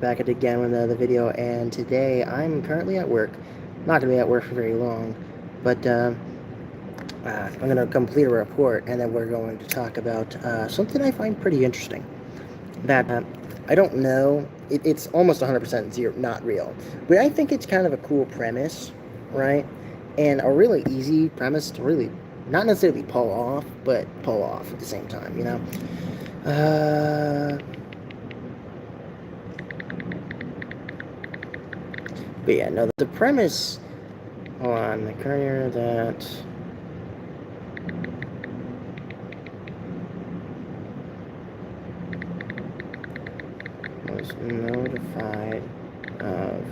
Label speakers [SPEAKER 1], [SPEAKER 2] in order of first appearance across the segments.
[SPEAKER 1] Back at it again with another video, and today I'm currently at work. Not going to be at work for very long, but I'm going to complete a report, and then we're going to talk about something I find pretty interesting. That I don't know, it's almost 100% zero, not real, but I think it's kind of a cool premise, right? And a really easy premise to really not necessarily pull off, but pull off at the same time, you know? But yeah, no, the premise on the courier that was notified of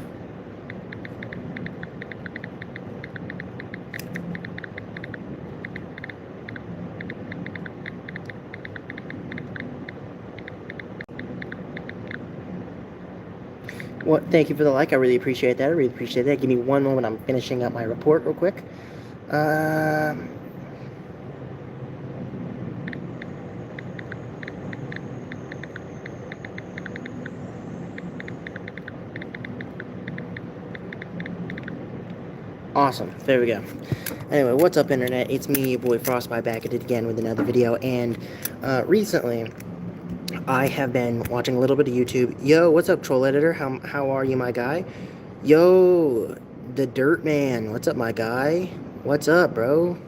[SPEAKER 1] Well, thank you for the like. I really appreciate that. I really appreciate that. Give me one moment. I'm finishing up my report real quick. Awesome. There we go. Anyway, what's up, Internet? It's me, your boy Frostbyte, back at it again with another video. And recently, I have been watching a little bit of YouTube. Yo, what's up, Troll Editor? How are you, my guy? Yo, the Dirt Man. What's up, my guy? What's up, bro?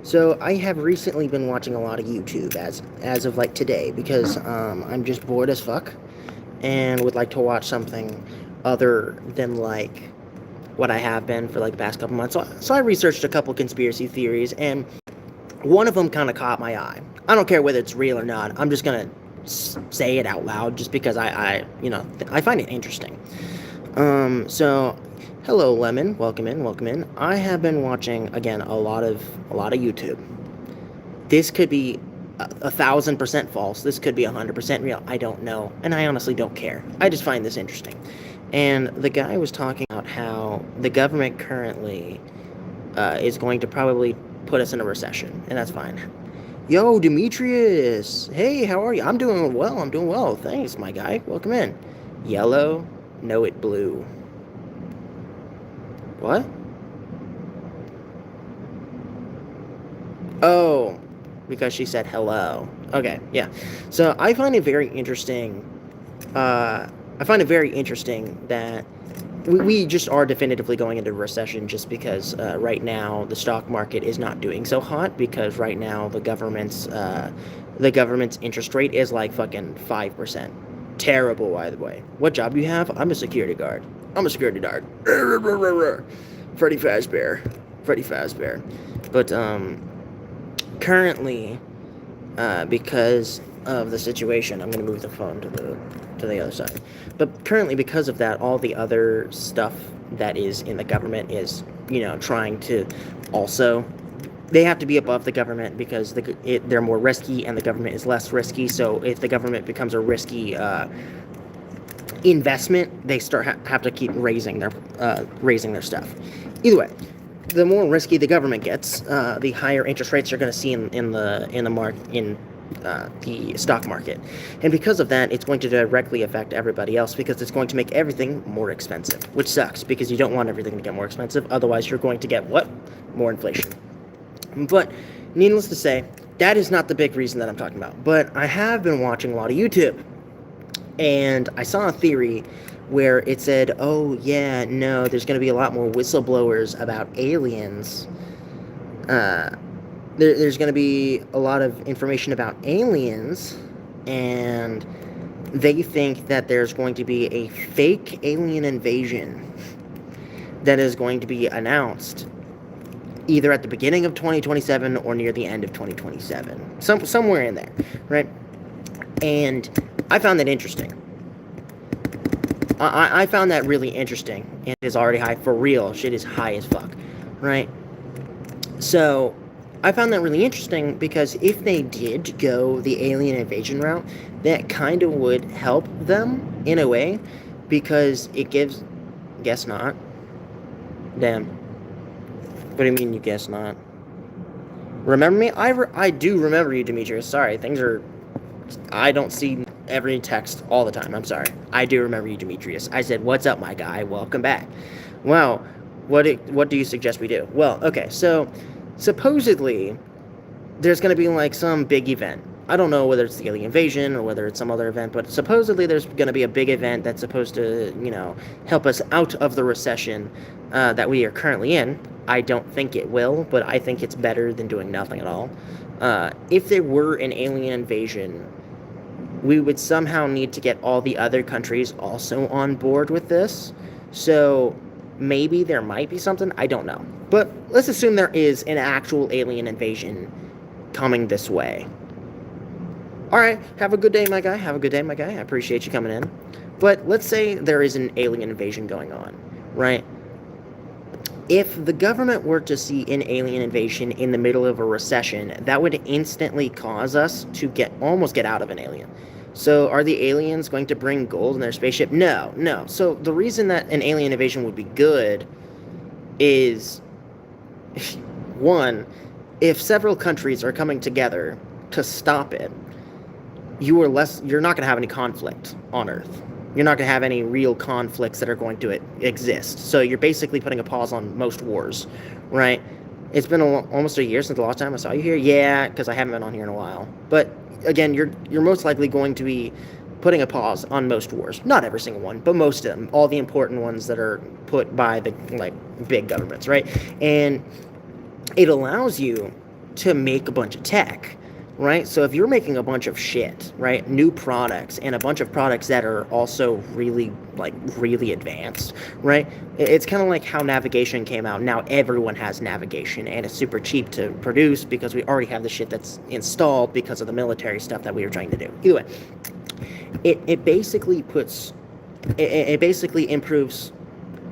[SPEAKER 1] So I have recently been watching a lot of YouTube as of like today because I'm just bored as fuck and would like to watch something other than like what I have been for like the past couple months. So I researched a couple conspiracy theories, and one of them kind of caught my eye. I don't care whether it's real or not. I'm just gonna say it out loud just because I find it interesting. So hello, Lemon. Welcome in. Welcome in. I have been watching again a lot of YouTube. This could be 1,000% false. This could be 100% real. I don't know, and I honestly don't care. I just find this interesting. And the guy was talking about how the government currently is going to probably put us in a recession, and that's fine. Yo, Demetrius! Hey, how are you? I'm doing well. Thanks, my guy. Welcome in. Yellow? No, it blue. What? Oh, because she said hello. Okay, yeah. So I find it very interesting. I find it very interesting that we just are definitively going into a recession just because right now the stock market is not doing so hot because right now the government's interest rate is like fucking 5%. Terrible, by the way. What job do you have? I'm a security guard. Freddy Fazbear. But currently, because of the situation, I'm going to move the phone to the other side. But currently, because of that, all the other stuff that is in the government is, trying to also, they have to be above the government because they're more risky and the government is less risky. So if the government becomes a risky investment, they have to keep raising their stuff. Either way, the more risky the government gets, the higher interest rates you're going to see in the stock market. And because of that, it's going to directly affect everybody else because it's going to make everything more expensive, which sucks because you don't want everything to get more expensive. Otherwise, you're going to get what? More inflation. But needless to say, that is not the big reason that I'm talking about. But I have been watching a lot of YouTube, and I saw a theory where it said, oh yeah, no, there's going to be a lot more whistleblowers about aliens. There's going to be a lot of information about aliens, and they think that there's going to be a fake alien invasion that is going to be announced either at the beginning of 2027 or near the end of 2027. Somewhere in there, right? And I found that interesting. I found that really interesting. And it is already high. For real, shit is high as fuck, right? So I found that really interesting because if they did go the alien invasion route, that kind of would help them in a way because it gives... Guess not. Damn. What do you mean you guess not? Remember me? I do remember you, Demetrius. Sorry, things are... I don't see every text all the time. I'm sorry. I do remember you, Demetrius. I said, "What's up, my guy? Welcome back." Well, what do you suggest we do? Well, okay, so supposedly there's going to be like some big event. I don't know whether it's the alien invasion or whether it's some other event, but supposedly there's going to be a big event that's supposed to, help us out of the recession that we are currently in. I don't think it will, but I think it's better than doing nothing at all. If there were an alien invasion, we would somehow need to get all the other countries also on board with this. So maybe there might be something. I don't know. But let's assume there is an actual alien invasion coming this way. All right, have a good day, my guy. Have a good day, my guy. I appreciate you coming in. But let's say there is an alien invasion going on, right? If the government were to see an alien invasion in the middle of a recession, that would instantly cause us to almost get out of an alien. So are the aliens going to bring gold in their spaceship? No. So the reason that an alien invasion would be good is, one, if several countries are coming together to stop it, you're not going to have any conflict on Earth. You're not going to have any real conflicts that are going to exist. So you're basically putting a pause on most wars, right? It's been almost a year since the last time I saw you here. Yeah, because I haven't been on here in a while. But again, you're most likely going to be putting a pause on most wars. Not every single one, but most of them. All the important ones that are put by the big governments, right? And it allows you to make a bunch of tech, right? So if you're making a bunch of shit, right, new products, and a bunch of products that are also really advanced, right? It's kind of like how navigation came out. Now everyone has navigation, and it's super cheap to produce because we already have the shit that's installed because of the military stuff that we were trying to do. Either way, it basically improves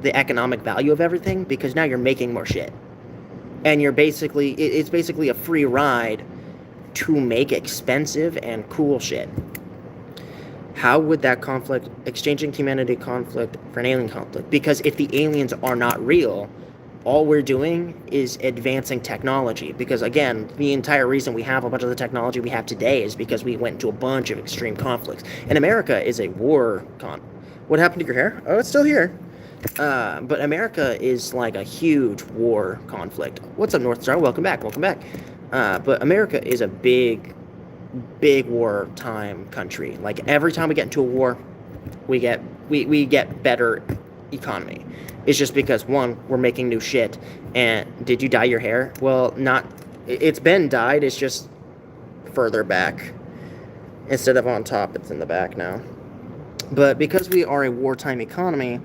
[SPEAKER 1] the economic value of everything because now you're making more shit. And it's basically a free ride to make expensive and cool shit. How would that conflict, exchanging humanity conflict for an alien conflict? Because if the aliens are not real, all we're doing is advancing technology. Because again, the entire reason we have a bunch of the technology we have today is because we went into a bunch of extreme conflicts. And America is a war What happened to your hair? Oh, it's still here. But America is like a huge war conflict. What's up, North Star? Welcome back. But America is a big wartime country. Like every time we get into a war, we get better economy. It's just because, one, we're making new shit. And did you dye your hair? Well, it's been dyed. It's just further back. Instead of on top, it's in the back now. But because we are a wartime economy,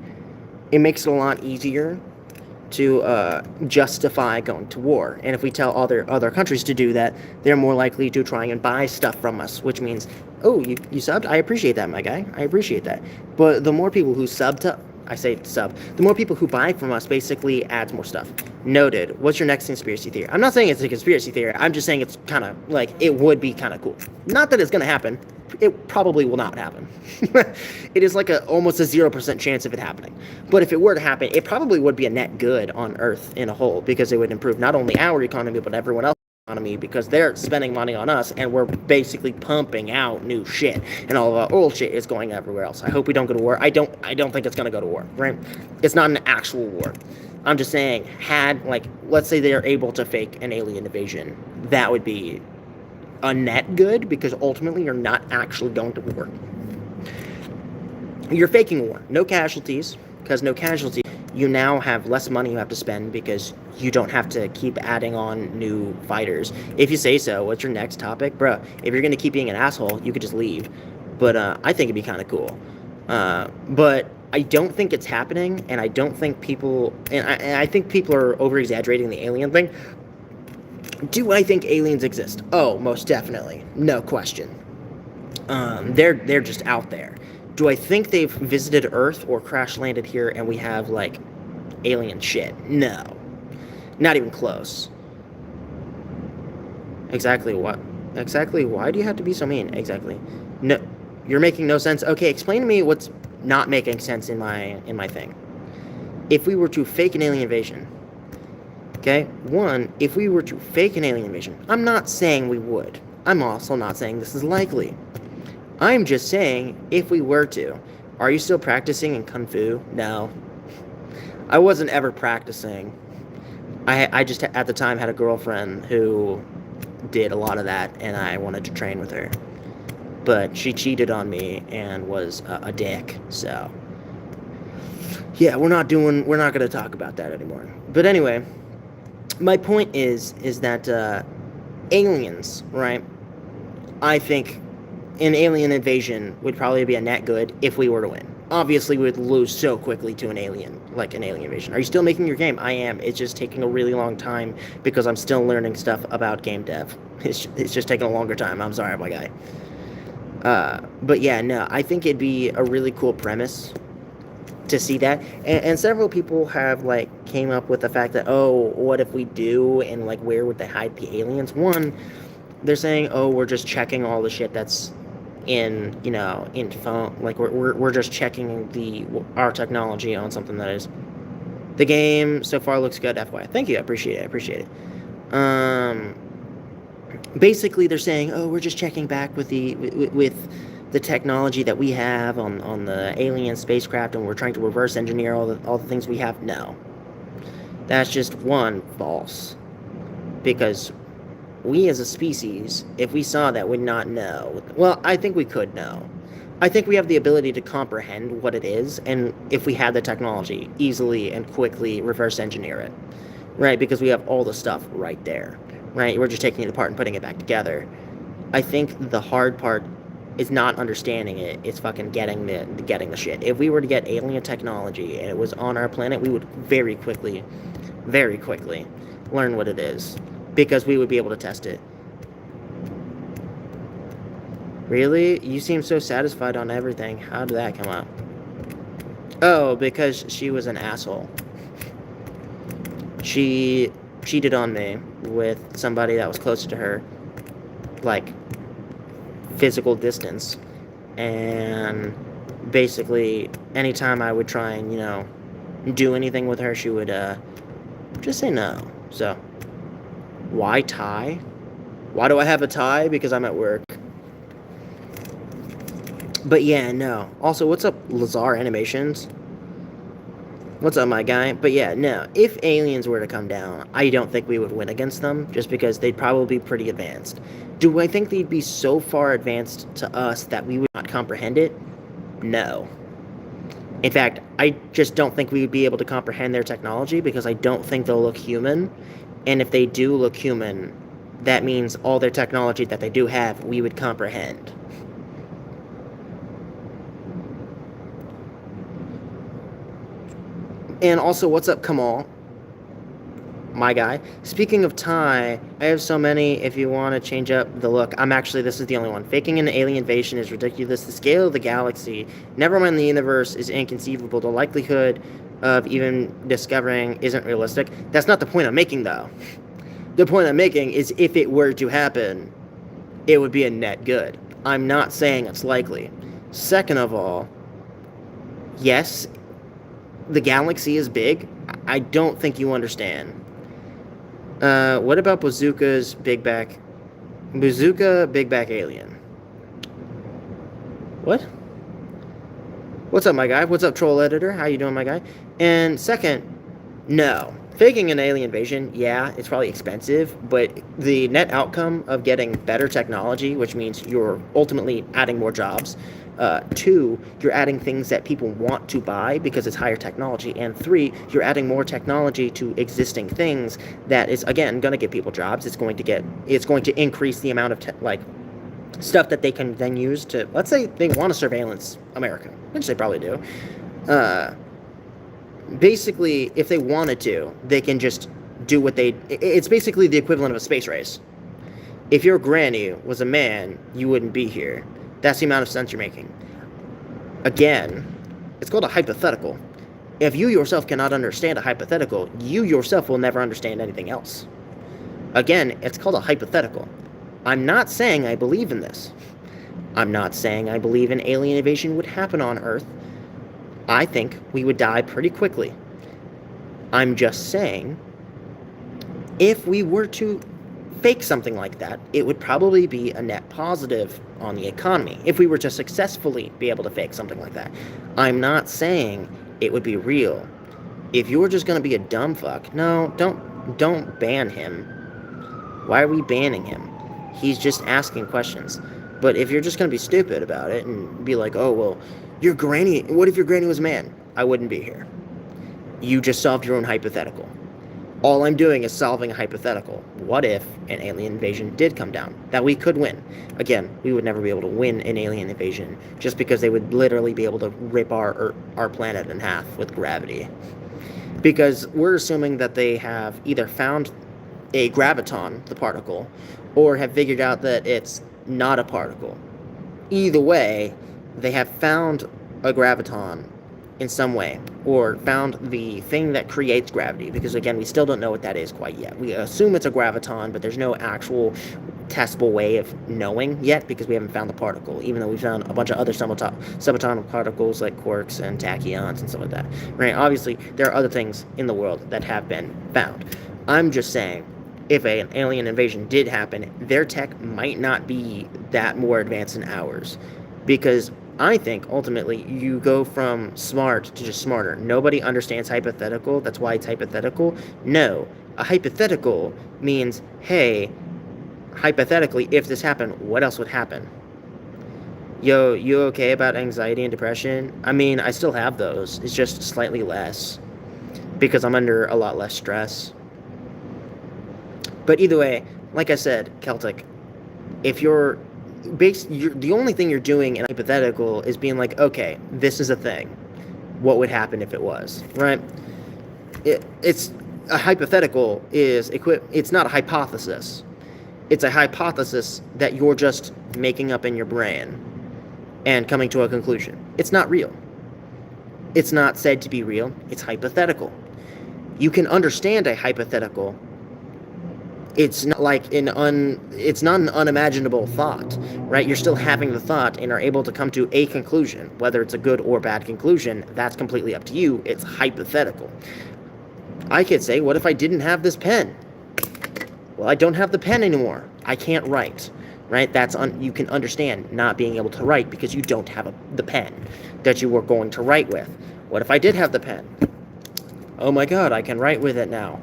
[SPEAKER 1] it makes it a lot easier to justify going to war. And if we tell other countries to do that, they're more likely to try and buy stuff from us, which means, oh, you subbed? I appreciate that, my guy. I appreciate that. But the more people who the more people who buy from us basically adds more stuff. Noted. What's your next conspiracy theory? I'm not saying it's a conspiracy theory. I'm just saying it's kind of it would be kind of cool. Not that it's going to happen. It probably will not happen. It is almost a 0% chance of it happening. But if it were to happen, it probably would be a net good on Earth in a whole, because it would improve not only our economy, but everyone else's economy, because they're spending money on us, and we're basically pumping out new shit, and all of our old shit is going everywhere else. I hope we don't go to war. I don't think it's going to go to war, right? It's not an actual war. I'm just saying, let's say they're able to fake an alien invasion, that would be a net good, because ultimately you're not actually going to war. You're faking war. No casualties, because no casualties, you now have less money you have to spend because you don't have to keep adding on new fighters. If you say so. What's your next topic? Bruh, if you're going to keep being an asshole, you could just leave. But I think it'd be kind of cool. But I don't think it's happening, and I don't think people... And I think people are over-exaggerating the alien thing. Do I think aliens exist? Oh, most definitely. No question. They're just out there. Do I think they've visited Earth or crash-landed here and we have, alien shit? No. Not even close. Exactly what? Exactly why do you have to be so mean? Exactly. No. You're making no sense. Okay, explain to me what's not making sense in my thing. If we were to fake an alien invasion... Okay, one, if we were to fake an alien invasion, I'm not saying we would. I'm also not saying this is likely. I'm just saying, if we were to, are you still practicing in Kung Fu? No. I wasn't ever practicing. I just, at the time, had a girlfriend who did a lot of that, and I wanted to train with her. But she cheated on me and was a dick, so... Yeah, we're not going to talk about that anymore. But anyway, my point is that aliens, right? I think an alien invasion would probably be a net good if we were to win. Obviously, we would lose so quickly to an alien invasion. Are you still making your game? I am. It's just taking a really long time because I'm still learning stuff about game dev. It's just taking a longer time. I'm sorry, my guy. But yeah, no, I think it'd be a really cool premise to see that, and several people have came up with the fact that, oh, what if we do, and where would they hide the aliens? One, they're saying, oh, we're just checking all the shit that's in phone, we're just checking our technology on something that is. The game so far looks good, FYI. Thank you, I appreciate it. Basically they're saying, oh, we're just checking back with the technology that we have on the alien spacecraft, and we're trying to reverse engineer all the things we have. No. That's just one, false. Because we as a species, if we saw that, would not know. Well, I think we could know. I think we have the ability to comprehend what it is, and if we had the technology, easily and quickly reverse engineer it. Right? Because we have all the stuff right there. Right? We're just taking it apart and putting it back together. I think the hard part is not understanding it. It's fucking getting the shit. If we were to get alien technology and it was on our planet, we would very quickly learn what it is, because we would be able to test it. Really? You seem so satisfied on everything. How did that come up? Oh, because she was an asshole. She cheated on me with somebody that was closer to her, physical distance, and basically anytime I would try and do anything with her, she would just say no. So why tie? Why do I have a tie? Because I'm at work. But yeah, no. Also, what's up, Lazar Animations? What's up, my guy? But yeah, no. If aliens were to come down, I don't think we would win against them, just because they'd probably be pretty advanced. Do I think they'd be so far advanced to us that we would not comprehend it? No. In fact, I just don't think we would be able to comprehend their technology, because I don't think they'll look human. And if they do look human, that means all their technology that they do have, we would comprehend. And also, what's up, Kamal? My guy. Speaking of tie, I have so many. If you want to change up the look, this is the only one. Faking an alien invasion is ridiculous. The scale of the galaxy, never mind the universe, is inconceivable. The likelihood of even discovering isn't realistic. That's not the point I'm making, though. The point I'm making is, if it were to happen, it would be a net good. I'm not saying it's likely. Second of all, yes, the galaxy is big. I don't think you understand. What about Bazooka's Big Back Alien? What? What's up, my guy? What's up, Troll Editor? How you doing, my guy? And second, no. Faking an alien invasion, yeah, it's probably expensive, but the net outcome of getting better technology, which means you're ultimately adding more jobs, 2, you're adding things that people want to buy because it's higher technology, and 3, you're adding more technology to existing things that is, again, going to get people jobs. It's going to increase the amount of stuff that they can then use to, let's say they want to surveillance America, which they probably do. Basically, if they wanted to, they can just do it's basically the equivalent of a space race. If your granny was a man, you wouldn't be here. That's the amount of sense you're making. Again, it's called a hypothetical. If you yourself cannot understand a hypothetical, you yourself will never understand anything else. Again, it's called a hypothetical. I'm not saying I believe in this. I'm not saying I believe an alien invasion would happen on Earth. I think we would die pretty quickly. I'm just saying, if we were to fake something like that, it would probably be a net positive on the economy if we were to successfully be able to fake something like that. I'm not saying it would be real. If you're just going to be a dumb fuck, no, don't ban him. Why are we banning him? He's just asking questions. But if you're just going to be stupid about it and be like, oh, well, your granny, what if your granny was a man? I wouldn't be here. You just solved your own hypothetical. All I'm doing is solving a hypothetical. What if an alien invasion did come down? That we could win. Again, we would never be able to win an alien invasion just because they would literally be able to rip our planet in half with gravity. Because we're assuming that they have either found a graviton, the particle, or have figured out that it's not a particle. Either way, they have found a graviton in some way, or found the thing that creates gravity, because again, we still don't know what that is quite yet. We assume it's a graviton, but there's no actual testable way of knowing yet, because we haven't found the particle, even though we found a bunch of other subatomic particles like quarks and tachyons and stuff like that. Right? Obviously, there are other things in the world that have been found. I'm just saying, if an alien invasion did happen, their tech might not be that more advanced than ours, because I think, ultimately, you go from smart to just smarter. Nobody understands hypothetical. That's why it's hypothetical. No. A hypothetical means, hey, hypothetically, if this happened, what else would happen? Yo, you okay about anxiety and depression? I mean, I still have those. It's just slightly less, because I'm under a lot less stress. But either way, like I said, Celtic, if the only thing you're doing in a hypothetical is being like, okay, this is a thing. What would happen if it was, right? It's a hypothetical it's not a hypothesis. It's a hypothesis that you're just making up in your brain and coming to a conclusion. It's not real. It's not said to be real. It's hypothetical. You can understand a hypothetical. It's not like it's not an unimaginable thought, right? You're still having the thought and are able to come to a conclusion. Whether it's a good or bad conclusion, that's completely up to you. It's hypothetical. I could say, what if I didn't have this pen? Well, I don't have the pen anymore. I can't write, right? You can understand not being able to write because you don't have the pen that you were going to write with. What if I did have the pen? Oh my God, I can write with it now.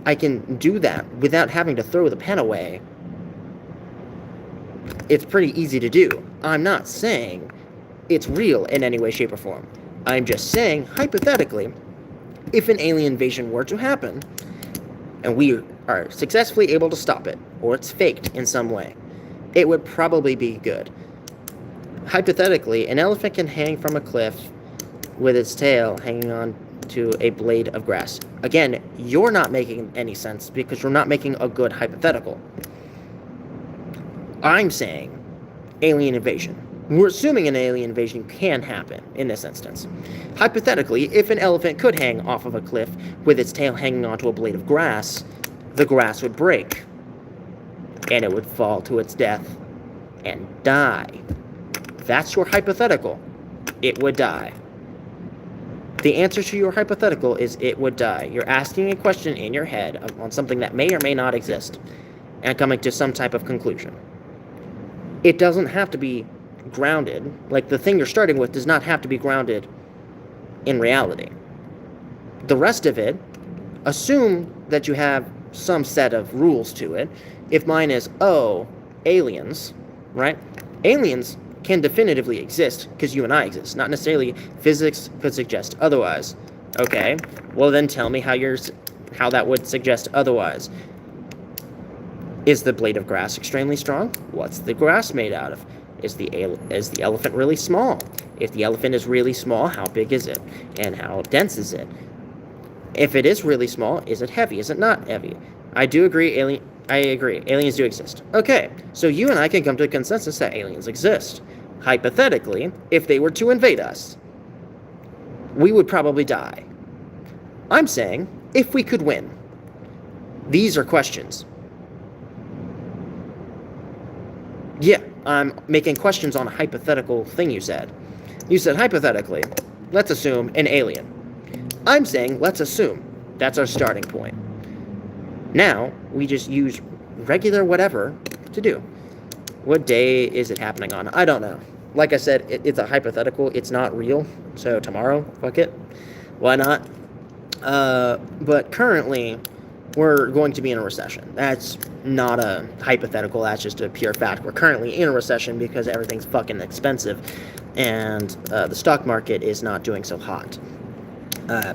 [SPEAKER 1] I can do that without having to throw the pen away. It's pretty easy to do. I'm not saying it's real in any way, shape, or form. I'm just saying, hypothetically, if an alien invasion were to happen, and we are successfully able to stop it, or it's faked in some way, it would probably be good. Hypothetically, an elephant can hang from a cliff with its tail hanging on to a blade of grass. Again, you're not making any sense because you're not making a good hypothetical. I'm saying alien invasion. We're assuming an alien invasion can happen in this instance. Hypothetically, if an elephant could hang off of a cliff with its tail hanging onto a blade of grass, the grass would break and it would fall to its death and die. That's your hypothetical. It would die. The answer to your hypothetical is it would die. You're asking a question in your head on something that may or may not exist and coming to some type of conclusion. It doesn't have to be grounded. Like, the thing you're starting with does not have to be grounded in reality. The rest of it, assume that you have some set of rules to it. If mine is, oh, aliens, right? Aliens can definitively exist because you and I exist. Not necessarily physics could suggest otherwise. Okay, well then tell me how that would suggest otherwise. Is the blade of grass extremely strong? What's the grass made out of? Is the elephant really small? If the elephant is really small, how big is it? And how dense is it? If it is really small, is it heavy? Is it not heavy? I agree, aliens do exist. Okay, so you and I can come to a consensus that aliens exist. Hypothetically, if they were to invade us, we would probably die. I'm saying, if we could win. These are questions. Yeah, I'm making questions on a hypothetical thing you said. You said, hypothetically, let's assume an alien. I'm saying, let's assume. That's our starting point. Now, we just use regular whatever to do. What day is it happening on? I don't know. Like I said, it's a hypothetical. It's not real. So tomorrow, fuck it. Why not? But currently, we're going to be in a recession. That's not a hypothetical. That's just a pure fact. We're currently in a recession because everything's fucking expensive. And the stock market is not doing so hot.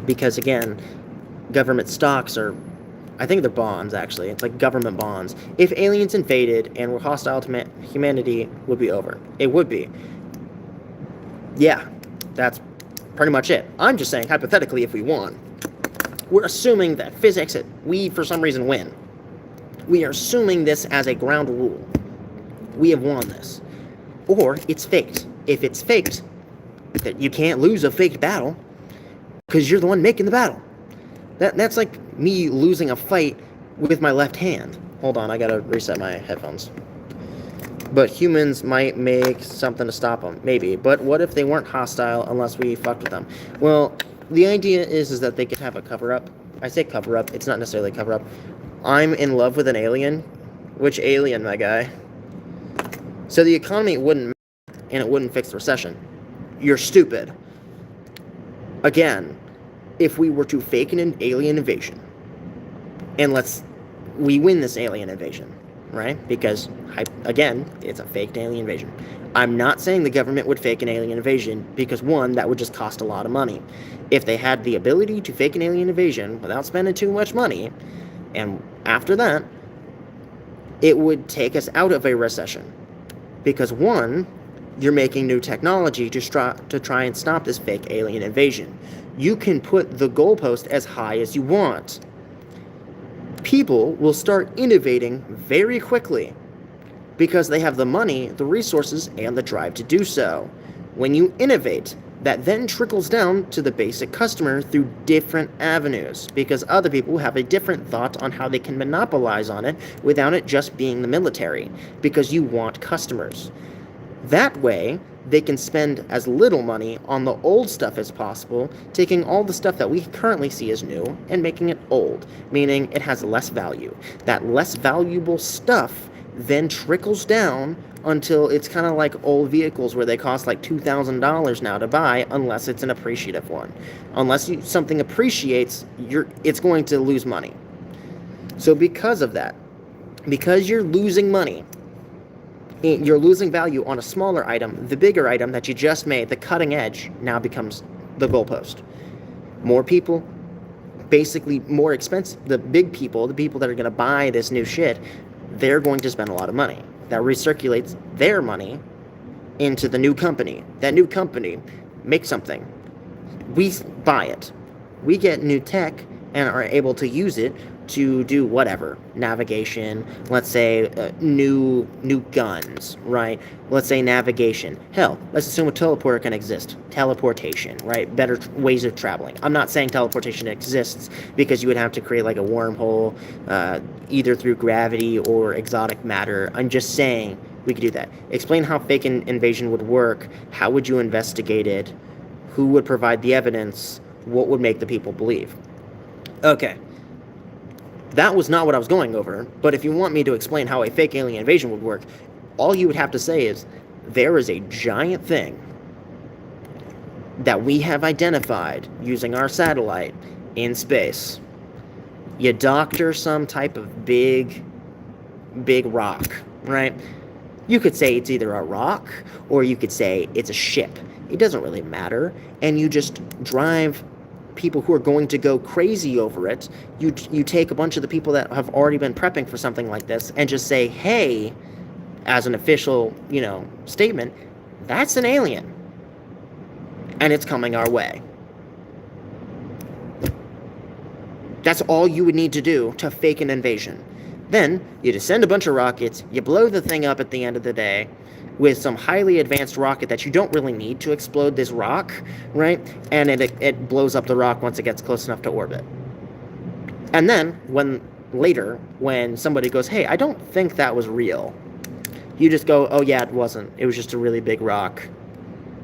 [SPEAKER 1] Because, again, government stocks are... I think they're bonds, actually. It's like government bonds. If aliens invaded and were hostile to humanity, would be over. It would be. Yeah, that's pretty much it. I'm just saying, hypothetically, if we won. We're assuming that physics, we, for some reason, win. We are assuming this as a ground rule. We have won this. Or it's faked. If it's faked, that you can't lose a faked battle because you're the one making the battle. That's like me losing a fight with my left hand. Hold on, I gotta reset my headphones. But humans might make something to stop them. Maybe. But what if they weren't hostile unless we fucked with them? Well, the idea is that they could have a cover-up. I say cover-up. It's not necessarily a cover-up. I'm in love with an alien. Which alien, my guy? So the economy wouldn't matter, and it wouldn't fix the recession. You're stupid. Again, if we were to fake an alien invasion, and we win this alien invasion, right? Because, again, it's a faked alien invasion. I'm not saying the government would fake an alien invasion because, one, that would just cost a lot of money. If they had the ability to fake an alien invasion without spending too much money, and after that, it would take us out of a recession. Because, one, you're making new technology to try and stop this fake alien invasion. You can put the goalpost as high as you want. People will start innovating very quickly because they have the money, the resources, and the drive to do so. When you innovate, that then trickles down to the basic customer through different avenues because other people have a different thought on how they can monopolize on it without it just being the military because you want customers. That way, they can spend as little money on the old stuff as possible, taking all the stuff that we currently see as new and making it old, meaning it has less value. That less valuable stuff then trickles down until it's kind of like old vehicles where they cost like $2,000 now to buy unless it's an appreciative one. Unless something appreciates, it's going to lose money. So because of that, because you're losing money, you're losing value on a smaller item, the bigger item that you just made, the cutting edge, now becomes the goalpost. More people, basically more expensive. The big people, the people that are going to buy this new shit, they're going to spend a lot of money. That recirculates their money into the new company. That new company makes something. We buy it. We get new tech and are able to use it to do whatever. Navigation, let's say new guns, right? Let's say navigation. Hell, let's assume a teleporter can exist. Teleportation, right? Better ways of traveling. I'm not saying teleportation exists because you would have to create like a wormhole either through gravity or exotic matter. I'm just saying we could do that. Explain how fake an invasion would work. How would you investigate it? Who would provide the evidence? What would make the people believe? Okay. That was not what I was going over, but if you want me to explain how a fake alien invasion would work, all you would have to say is, there is a giant thing that we have identified using our satellite in space. You doctor some type of big rock, right? You could say it's either a rock, or you could say it's a ship. It doesn't really matter, and you just drive people who are going to go crazy over it. You take a bunch of the people that have already been prepping for something like this and just say, hey, as an official, statement, that's an alien. And it's coming our way. That's all you would need to do to fake an invasion. Then, you just send a bunch of rockets, you blow the thing up at the end of the day, with some highly advanced rocket that you don't really need to explode this rock, right? And it blows up the rock once it gets close enough to orbit. And then, when somebody goes, hey, I don't think that was real, you just go, oh yeah, it wasn't. It was just a really big rock.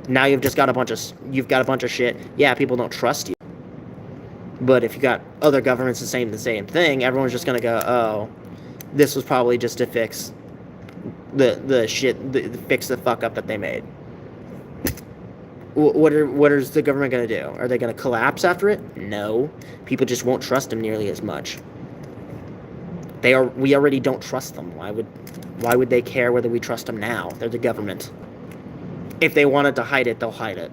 [SPEAKER 1] Now you've got a bunch of shit. Yeah, people don't trust you. But if you got other governments saying the same thing, everyone's just going to go, oh, this was probably just to fix fix the fuck up that they made. What is the government going to do? Are they going to collapse after it? No. People just won't trust them nearly as much. We already don't trust them. Why would they care whether we trust them now? They're the government. If they wanted to hide it, they'll hide it.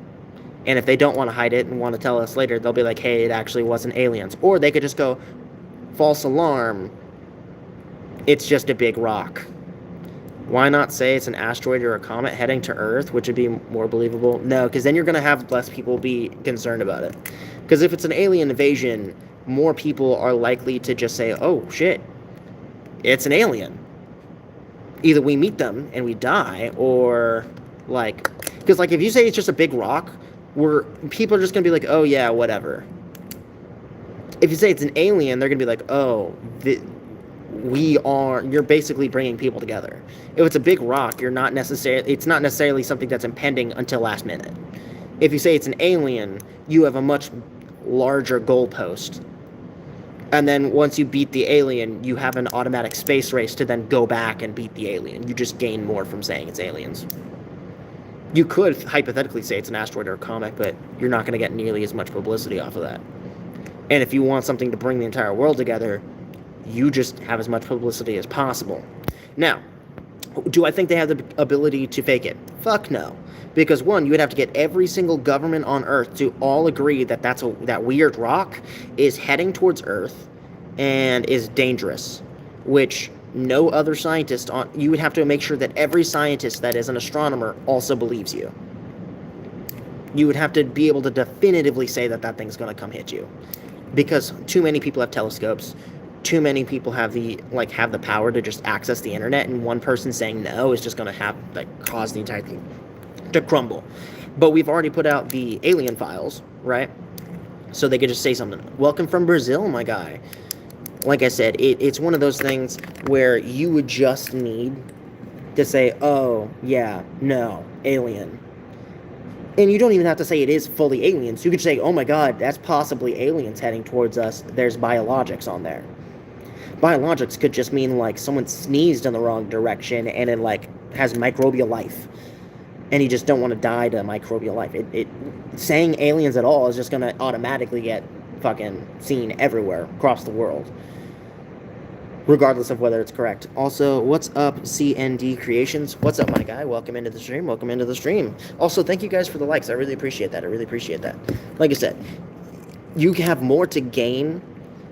[SPEAKER 1] And if they don't want to hide it and want to tell us later, they'll be like, hey, it actually wasn't aliens. Or they could just go, false alarm, it's just a big rock. Why not say it's an asteroid or a comet heading to Earth, which would be more believable? No, because then you're going to have less people be concerned about it. Because if it's an alien invasion, more people are likely to just say, oh, shit, it's an alien. Either we meet them and we die, or, like... Because, like, if you say it's just a big rock, people are just going to be like, oh, yeah, whatever. If you say it's an alien, they're going to be like, oh, you're basically bringing people together. If it's a big rock, it's not necessarily something that's impending until last minute. If you say it's an alien, you have a much larger goalpost. And then once you beat the alien, you have an automatic space race to then go back and beat the alien. You just gain more from saying it's aliens. You could hypothetically say it's an asteroid or a comet, but you're not going to get nearly as much publicity off of that. And if you want something to bring the entire world together, you just have as much publicity as possible. Now, do I think they have the ability to fake it? Fuck no. Because one, you would have to get every single government on Earth to all agree that that weird rock is heading towards Earth and is dangerous, which no other scientist you would have to make sure that every scientist that is an astronomer also believes you. You would have to be able to definitively say that thing's going to come hit you. Because too many people have telescopes, too many people have the power to just access the internet, and one person saying no is just going to cause the entire thing to crumble. But we've already put out the alien files, right? So they could just say something. Welcome from Brazil, my guy. Like I said, it's one of those things where you would just need to say, oh, yeah, no, alien. And you don't even have to say it is fully aliens. You could say, oh my god, that's possibly aliens heading towards us. There's biologics on there. Biologics could just mean, someone sneezed in the wrong direction and it, has microbial life. And you just don't want to die to microbial life. Saying aliens at all is just going to automatically get fucking seen everywhere across the world, regardless of whether it's correct. Also, what's up, CND Creations? What's up, my guy? Welcome into the stream. Welcome into the stream. Also, thank you guys for the likes. I really appreciate that. Like I said, you have more to gain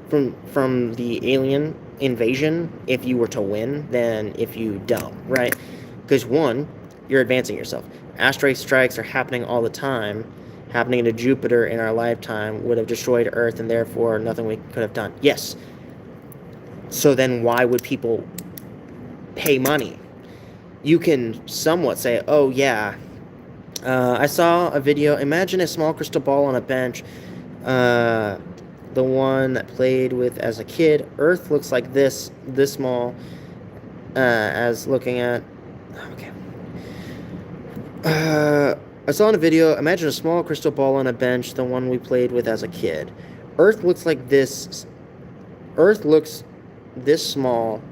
[SPEAKER 1] from the alien invasion if you were to win than if you don't, right? Because one, you're advancing yourself. Asteroid strikes are happening all the time. Happening to Jupiter in our lifetime would have destroyed Earth, and therefore nothing we could have done. Yes. So then why would people pay money? You can somewhat say, oh yeah, I saw a video. Imagine a small crystal ball on a bench. The one that played with as a kid. Earth looks like this small, as looking at... Okay. I saw in a video, imagine a small crystal ball on a bench, the one we played with as a kid. Earth looks like this. Earth looks this small,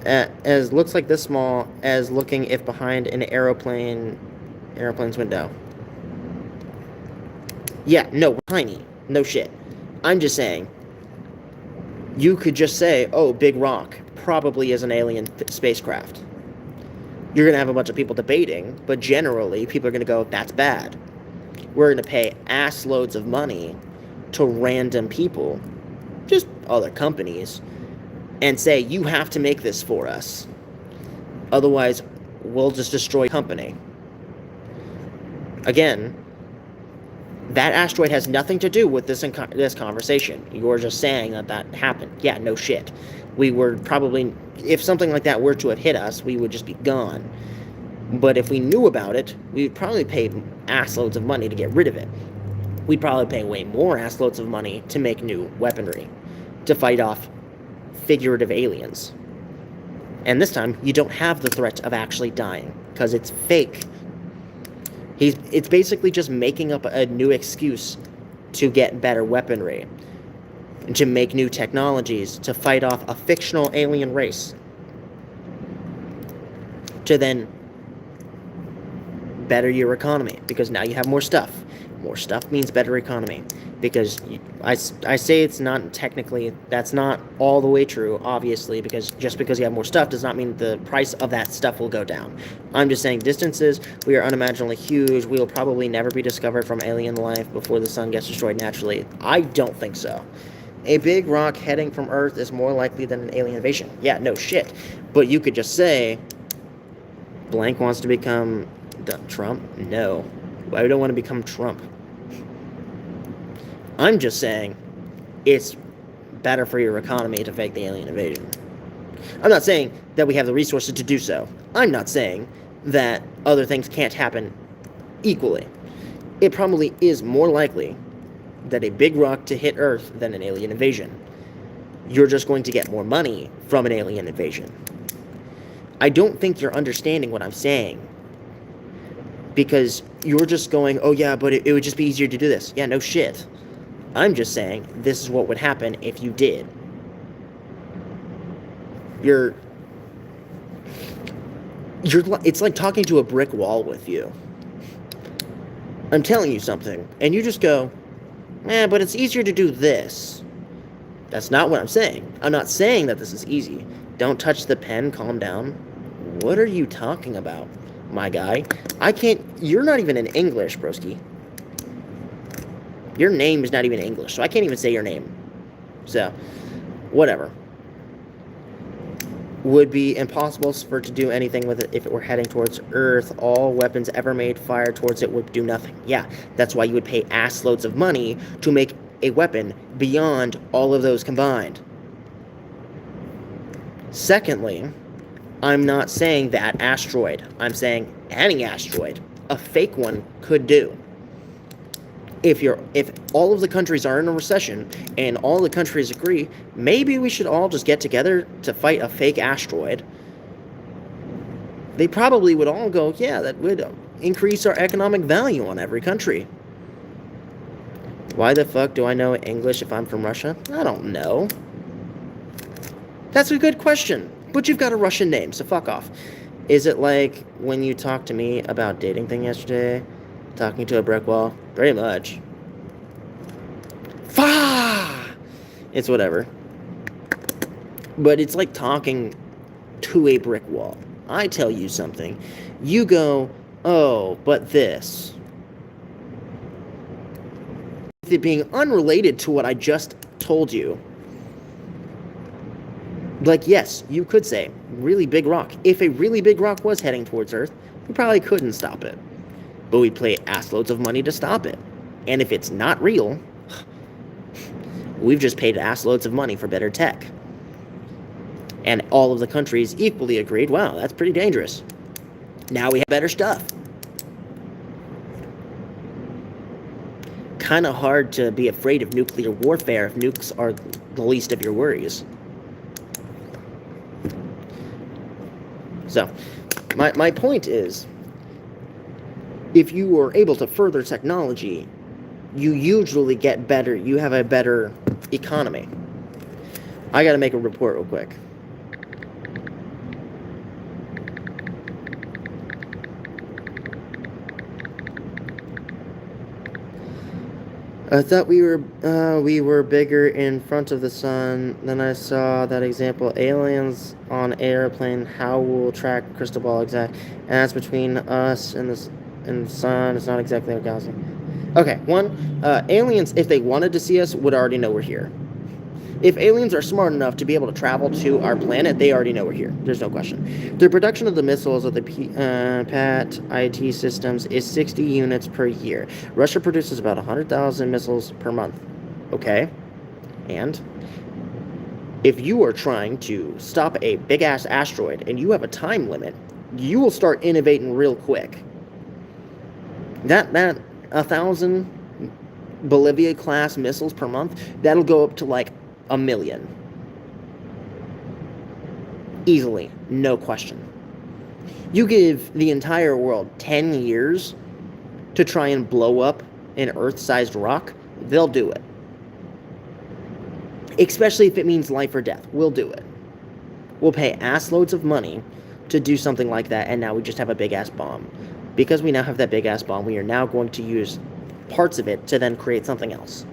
[SPEAKER 1] looks like this small as looking if behind an airplane's window. Yeah, no, we're tiny. No shit. I'm just saying, you could just say, oh, big rock probably is an alien spacecraft. You're going to have a bunch of people debating, but generally, people are going to go, that's bad. We're going to pay ass loads of money to random people, just other companies, and say, you have to make this for us. Otherwise, we'll just destroy the company. Again, that asteroid has nothing to do with this conversation. You're just saying that happened. Yeah, no shit. We were probably... If something like that were to have hit us, we would just be gone. But if we knew about it, we'd probably pay assloads of money to get rid of it. We'd probably pay way more assloads of money to make new weaponry, to fight off figurative aliens. And this time, you don't have the threat of actually dying, because it's fake. It's basically just making up a new excuse to get better weaponry, and to make new technologies, to fight off a fictional alien race, to then better your economy, because now you have more stuff. More stuff means better economy, because I say it's not technically, that's not all the way true, obviously, because just because you have more stuff does not mean the price of that stuff will go down. I'm just saying distances, we are unimaginably huge, we will probably never be discovered from alien life before the sun gets destroyed naturally. I don't think so. A big rock heading from Earth is more likely than an alien invasion. Yeah, no shit. But you could just say, blank wants to become Trump? No. I don't want to become Trump. I'm just saying it's better for your economy to fake the alien invasion. I'm not saying that we have the resources to do so. I'm not saying that other things can't happen equally. It probably is more likely that a big rock to hit Earth than an alien invasion. You're just going to get more money from an alien invasion. I don't think you're understanding what I'm saying, because you're just going, oh yeah, but it would just be easier to do this. Yeah, no shit. I'm just saying this is what would happen if you did. It's like talking to a brick wall with you. I'm telling you something, and you just go, but it's easier to do this. That's not what I'm saying. I'm not saying that this is easy. Don't touch the pen, calm down. What are you talking about, my guy? You're not even in English, broski. Your name is not even English, so I can't even say your name. So, whatever. Would be impossible for it to do anything with it if it were heading towards Earth. All weapons ever made fired towards it would do nothing. Yeah, that's why you would pay ass loads of money to make a weapon beyond all of those combined. Secondly, I'm not saying that asteroid. I'm saying any asteroid. A fake one could do. If all of the countries are in a recession and all the countries agree, maybe we should all just get together to fight a fake asteroid. They probably would all go, yeah, that would increase our economic value on every country. Why the fuck do I know English if I'm from Russia? I don't know. That's a good question, but you've got a Russian name, so fuck off. Is it like when you talked to me about dating thing yesterday? Talking to a brick wall? Very much. It's whatever. But it's like talking to a brick wall. I tell you something. You go, oh, but this. With it being unrelated to what I just told you. Like, yes, you could say, really big rock. If a really big rock was heading towards Earth, we probably couldn't stop it. But we'd pay assloads of money to stop it. And if it's not real, we've just paid assloads of money for better tech. And all of the countries equally agreed, wow, that's pretty dangerous. Now we have better stuff. Kind of hard to be afraid of nuclear warfare if nukes are the least of your worries. So, my point is, if you are able to further technology, you usually get better, you have a better economy. I gotta make a report real quick. I thought we were bigger in front of the sun. Then I saw that example, aliens on airplane. How will track crystal ball exact? And that's between us and the sun. It's not exactly a galaxy. Okay, aliens, if they wanted to see us, would already know we're here. If aliens are smart enough to be able to travel to our planet, they already know we're here. There's no question. The production of the missiles of the PAT IT systems is 60 units per year. Russia produces about 100,000 missiles per month. Okay? And if you are trying to stop a big-ass asteroid and you have a time limit, you will start innovating real quick. That 1,000 Bolivia-class missiles per month, that'll go up to like 1 million. Easily, no question. You give the entire world 10 years to try and blow up an Earth-sized rock, they'll do it. Especially if it means life or death, we'll do it. We'll pay ass loads of money to do something like that, and now we just have a big-ass bomb. Because we now have that big-ass bomb, we are now going to use parts of it to then create something else.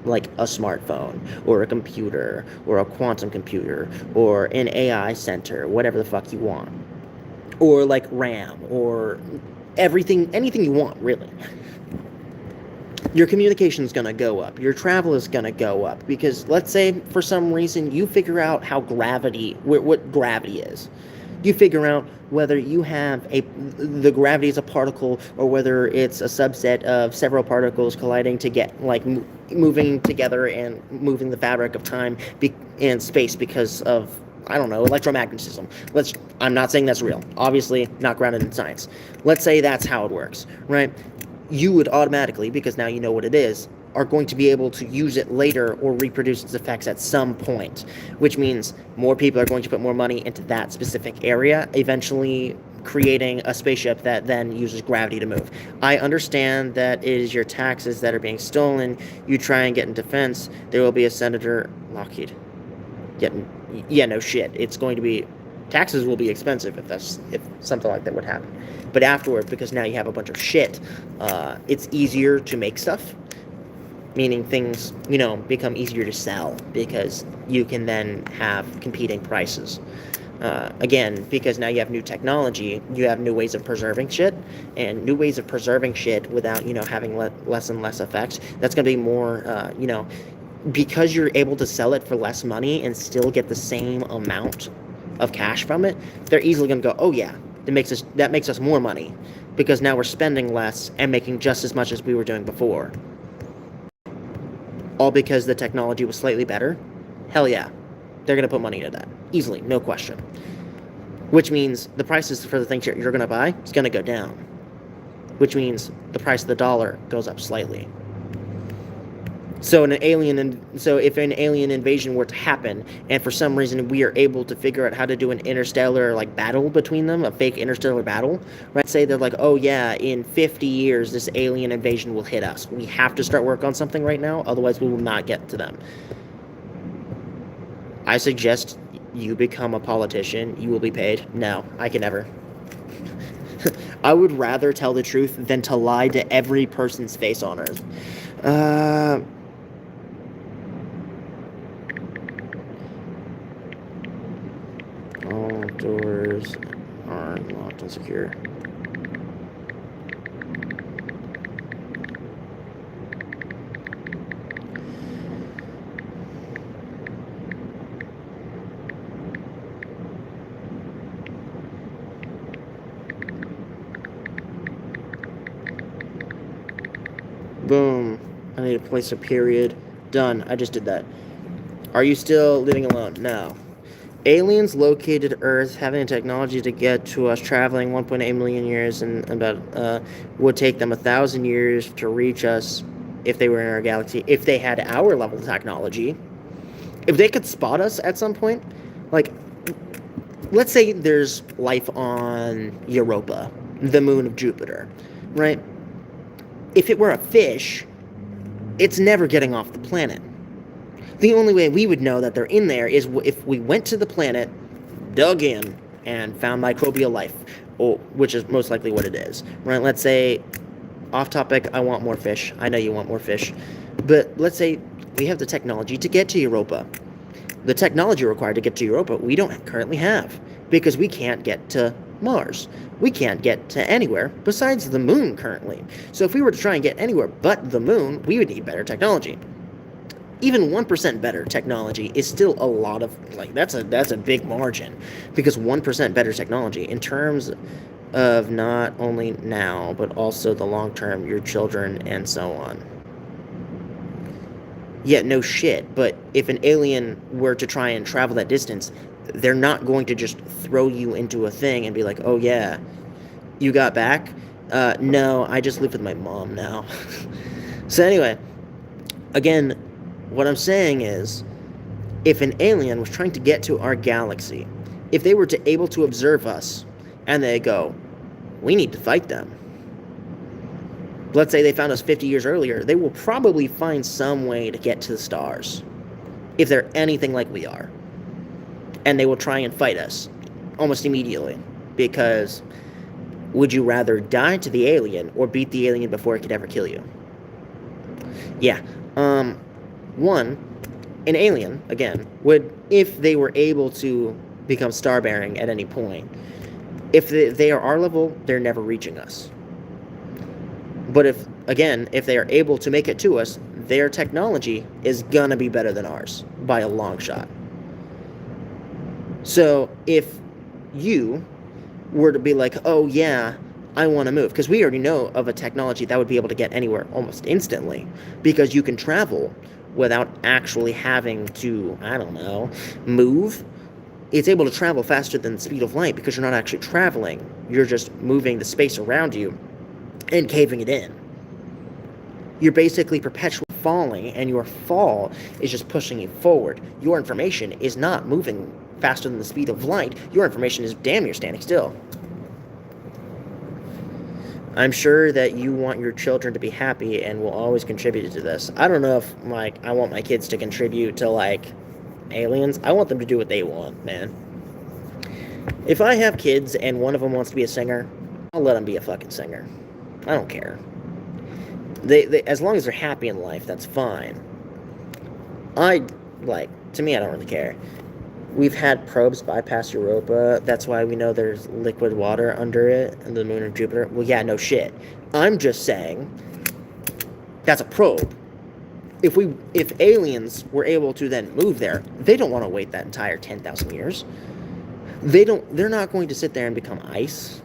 [SPEAKER 1] Like a smartphone, or a computer, or a quantum computer, or an AI center, whatever the fuck you want. Or like RAM, or anything you want, really. Your communication's gonna go up. Your travel is gonna go up. Because let's say, for some reason, you figure out how what gravity is. You figure out whether you have the gravity is a particle, or whether it's a subset of several particles colliding to get, like, moving together and moving the fabric of time and space because of, I don't know, electromagnetism. I'm not saying that's real. Obviously, not grounded in science. Let's say that's how it works, right? You would automatically, because now you know what it is, are going to be able to use it later or reproduce its effects at some point, which means more people are going to put more money into that specific area, eventually creating a spaceship that then uses gravity to move. I understand that it is your taxes that are being stolen. You try and get in defense. There will be a senator, Lockheed. Yeah, no shit. It's going to be, taxes will be expensive if something like that would happen. But afterward, because now you have a bunch of shit, it's easier to make stuff. Meaning things, become easier to sell because you can then have competing prices. Again, because now you have new technology, you have new ways of preserving shit, and new ways of preserving shit without, having less and less effects. That's going to be more, because you're able to sell it for less money and still get the same amount of cash from it, they're easily going to go, oh yeah, that makes us more money, because now we're spending less and making just as much as we were doing before. All because the technology was slightly better? Hell yeah. They're going to put money into that. Easily, no question. Which means the prices for the things you're going to buy is going to go down. Which means the price of the dollar goes up slightly. So if an alien invasion were to happen, and for some reason we are able to figure out how to do an interstellar battle between them, a fake interstellar battle, right? Say they're like, oh yeah, in 50 years this alien invasion will hit us. We have to start work on something right now, otherwise we will not get to them. I suggest you become a politician. You will be paid. No, I can never. I would rather tell the truth than to lie to every person's face on earth. All doors are locked and secure. Boom. I need to place a period. Done. I just did that. Are you still living alone? No. Aliens located Earth, having the technology to get to us, traveling 1.8 million years, and about would take them 1,000 years to reach us if they were in our galaxy. If they had our level of technology, if they could spot us at some point, let's say there's life on Europa, the moon of Jupiter, right? If it were a fish, it's never getting off the planet. The only way we would know that they're in there is if we went to the planet, dug in, and found microbial life, which is most likely what it is, right? Let's say, off topic, I want more fish. I know you want more fish. But let's say we have the technology to get to Europa. The technology required to get to Europa we don't currently have, because we can't get to Mars. We can't get to anywhere besides the moon currently. So if we were to try and get anywhere but the moon, we would need better technology. Even 1% better technology is still a lot of, that's a big margin, because 1% better technology in terms of not only now, but also the long term, your children, and so on. Yeah, no shit, but if an alien were to try and travel that distance, they're not going to just throw you into a thing and be like, oh yeah, you got back? No, I just live with my mom now. So anyway, again, what I'm saying is, if an alien was trying to get to our galaxy, if they were able to observe us, and they go, we need to fight them, let's say they found us 50 years earlier, they will probably find some way to get to the stars if they're anything like we are. And they will try and fight us almost immediately, because would you rather die to the alien or beat the alien before it could ever kill you? Yeah. One, an alien, again, would, if they were able to become star-bearing at any point, if they are our level, they're never reaching us. But if they are able to make it to us, their technology is gonna be better than ours by a long shot. So if you were to be like, oh yeah, I want to move, because we already know of a technology that would be able to get anywhere almost instantly, because you can travel without actually having to, I don't know, move. It's able to travel faster than the speed of light because you're not actually traveling. You're just moving the space around you and caving it in. You're basically perpetually falling, and your fall is just pushing you forward. Your information is not moving faster than the speed of light. Your information is damn near standing still. I'm sure that you want your children to be happy and will always contribute to this. I don't know if, like, I want my kids to contribute to, like, aliens. I want them to do what they want, man. If I have kids and one of them wants to be a singer, I'll let them be a fucking singer. I don't care. They as long as they're happy in life, that's fine. To me, I don't really care. We've had probes bypass Europa. That's why we know there's liquid water under it, and the moon of Jupiter. Well, yeah, no shit. I'm just saying that's a probe. If aliens were able to then move there, they don't want to wait that entire 10,000 years. They're not going to sit there and become ice.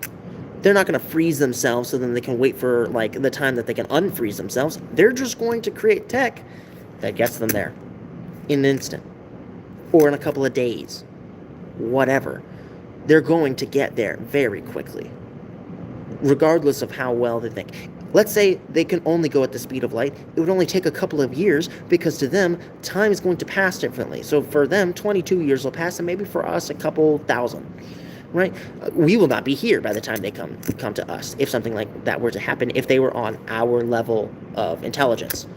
[SPEAKER 1] They're not going to freeze themselves so then they can wait for, like, the time that they can unfreeze themselves. They're just going to create tech that gets them there in an instant. Or in a couple of days. Whatever. They're going to get there very quickly. Regardless of how well they think. Let's say they can only go at the speed of light. It would only take a couple of years, because to them, time is going to pass differently. So for them, 22 years will pass, and maybe for us, a couple thousand. Right? We will not be here by the time they come to us, if something like that were to happen, if they were on our level of intelligence.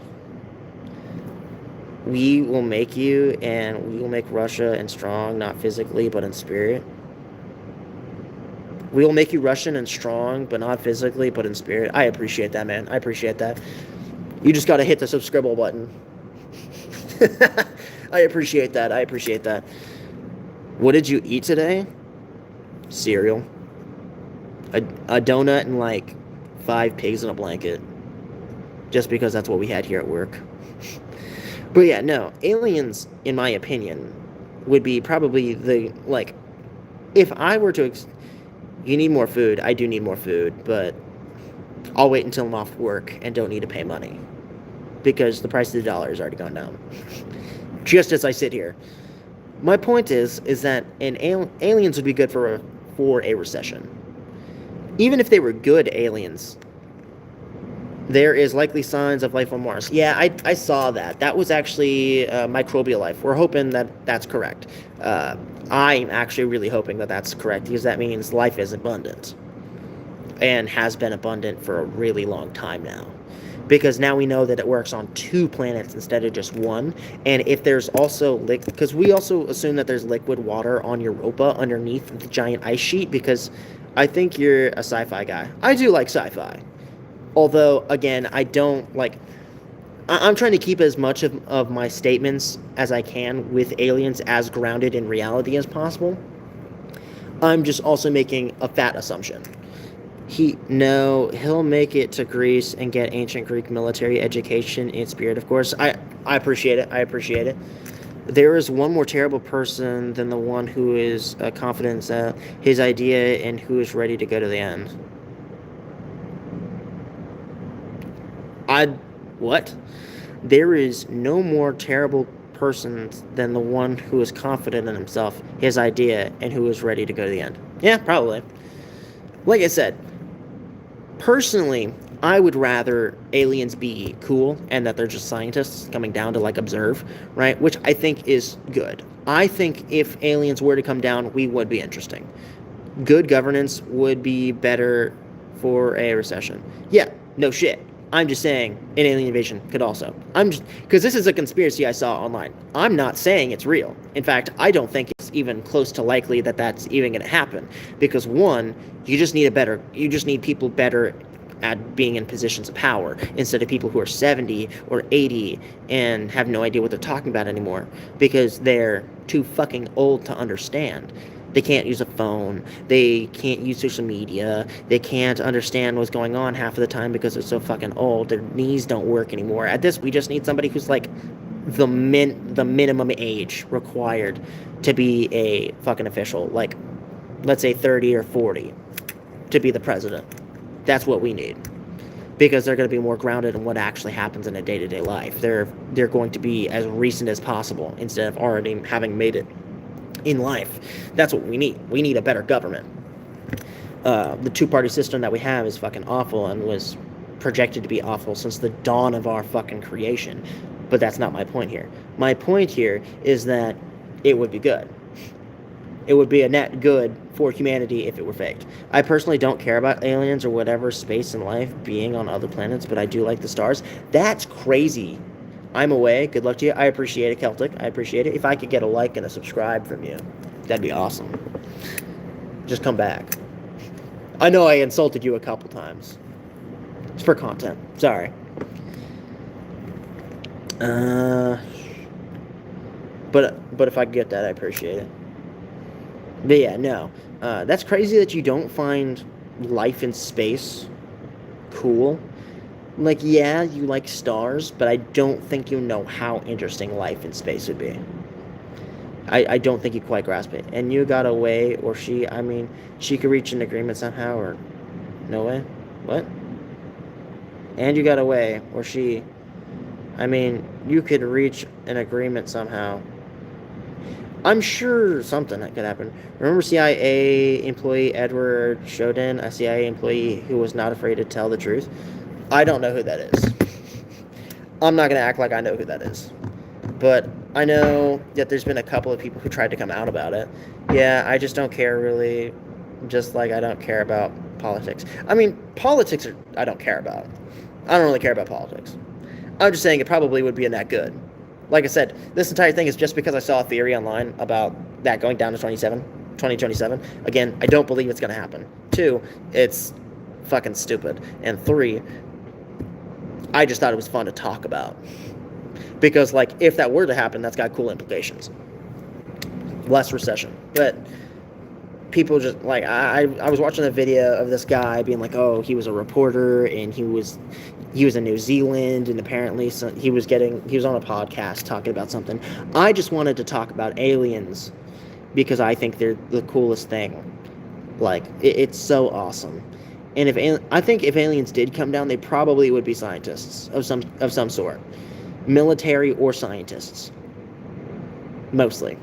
[SPEAKER 1] We will make you, and we will make Russia and strong, not physically, but in spirit. We will make you Russian and strong, but not physically, but in spirit. I appreciate that, man. I appreciate that. You just gotta hit the subscribe button. I appreciate that. I appreciate that. What did you eat today? Cereal. A donut and, like, 5 pigs in a blanket. Just because that's what we had here at work. But yeah, no, aliens, in my opinion, would be probably the, like, if I were to, you need more food, I do need more food, but I'll wait until I'm off work and don't need to pay money, because the price of the dollar has already gone down, just as I sit here. My point is that aliens would be good for a recession. Even if they were good aliens, there is likely signs of life on Mars. Yeah, I saw that. That was actually microbial life. We're hoping that that's correct. I'm actually really hoping that that's correct, because that means life is abundant. And has been abundant for a really long time now. Because now we know that it works on 2 planets instead of just 1. And if there's also because we also assume that there's liquid water on Europa underneath the giant ice sheet, because I think you're a sci-fi guy. I do like sci-fi. Although, again, I don't, like, I'm trying to keep as much of my statements as I can with aliens as grounded in reality as possible. I'm just also making a fat assumption. He'll make it to Greece and get ancient Greek military education in spirit, of course. I appreciate it. I appreciate it. There is one more terrible person than the one who is confident in his idea and who is ready to go to the end. What? There is no more terrible person than the one who is confident in himself, his idea, and who is ready to go to the end. Yeah, probably. Like I said, personally, I would rather aliens be cool and that they're just scientists coming down to, like, observe, right? Which I think is good. I think if aliens were to come down, we would be interesting. Good governance would be better for a recession. Yeah, no shit. I'm just saying an alien invasion could also. I'm just because this is a conspiracy I saw online. I'm not saying it's real. In fact, I don't think it's even close to likely that that's even going to happen. Because one, you just need people better at being in positions of power instead of people who are 70 or 80 and have no idea what they're talking about anymore because they're too fucking old to understand. They can't use a phone. They can't use social media. They can't understand what's going on half of the time because they're so fucking old. Their knees don't work anymore. At this, we just need somebody who's like the minimum age required to be a fucking official. Like, let's say 30 or 40 to be the president. That's what we need. Because they're going to be more grounded in what actually happens in a day-to-day life. They're going to be as recent as possible instead of already having made it in life. That's what we need. We need a better government. The two-party system that we have is fucking awful and was projected to be awful since the dawn of our fucking creation. But that's not my point here. My point here is that it would be good. It would be a net good for humanity if it were faked. I personally don't care about aliens or whatever space and life being on other planets, but I do like the stars. That's crazy. I'm away. Good luck to you. I appreciate it, Celtic. I appreciate it. If I could get a like and a subscribe from you, that'd be awesome. Just come back. I know I insulted you a couple times. It's for content. Sorry. But if I could get that, I appreciate it. But yeah, no. That's crazy that you don't find life in space cool. Like, yeah, you like stars, but I don't think you know how interesting life in space would be. I don't think you quite grasp it. And you got away, or she could reach an agreement somehow, or no way? What? And you got away, or you could reach an agreement somehow. I'm sure something could happen. Remember CIA employee Edward Snowden, a CIA employee who was not afraid to tell the truth? I don't know who that is. I'm not going to act like I know who that is. But I know that there's been a couple of people who tried to come out about it. Yeah, I just don't care really, just like I don't care about politics. Politics I don't care about. I don't really care about politics. I'm just saying it probably would be a net good. Like I said, this entire thing is just because I saw a theory online about that going down to 2027. Again, I don't believe it's going to happen. 2, it's fucking stupid. And 3, I just thought it was fun to talk about. Because, like, if that were to happen, that's got cool implications. Less recession. But people just, like, I was watching a video of this guy being like, oh, he was a reporter, and he was in New Zealand, and apparently he was on a podcast talking about something. I just wanted to talk about aliens because I think they're the coolest thing. Like, it's so awesome. And I think if aliens did come down, they probably would be scientists of some sort. Military or scientists. Mostly.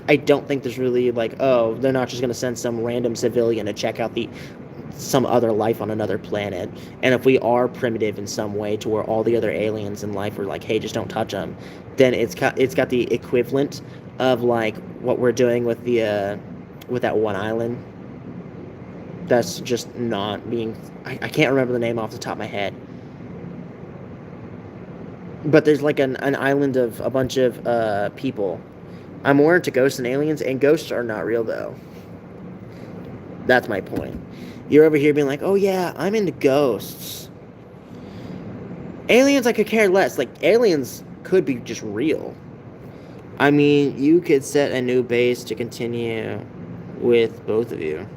[SPEAKER 1] I don't think there's really, like, oh, they're not just going to send some random civilian to check out some other life on another planet. And if we are primitive in some way to where all the other aliens in life are like, hey, just don't touch them, then it's got the equivalent of, like, what we're doing with with that one island that's just not being... I can't remember the name off the top of my head. But there's, like, an island of a bunch of people. I'm more into ghosts and aliens, and ghosts are not real, though. That's my point. You're over here being like, oh, yeah, I'm into ghosts. Aliens, I could care less. Like, aliens could be just real. You could set a new base to continue with both of you.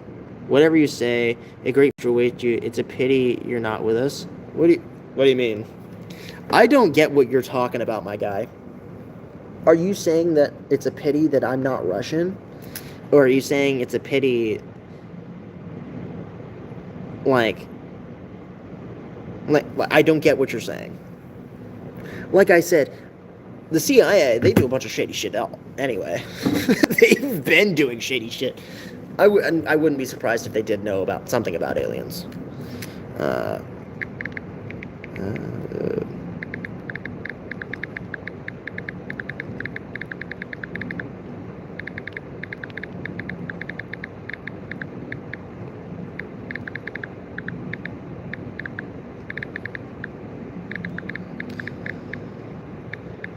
[SPEAKER 1] Whatever you say, a great future waits you. It's a pity you're not with us. What do you mean? I don't get what you're talking about, my guy. Are you saying that it's a pity that I'm not Russian? Or are you saying it's a pity, like, I don't get what you're saying. Like I said, the CIA, they do a bunch of shady shit anyway. They've been doing shady shit. I wouldn't be surprised if they did know about something about aliens.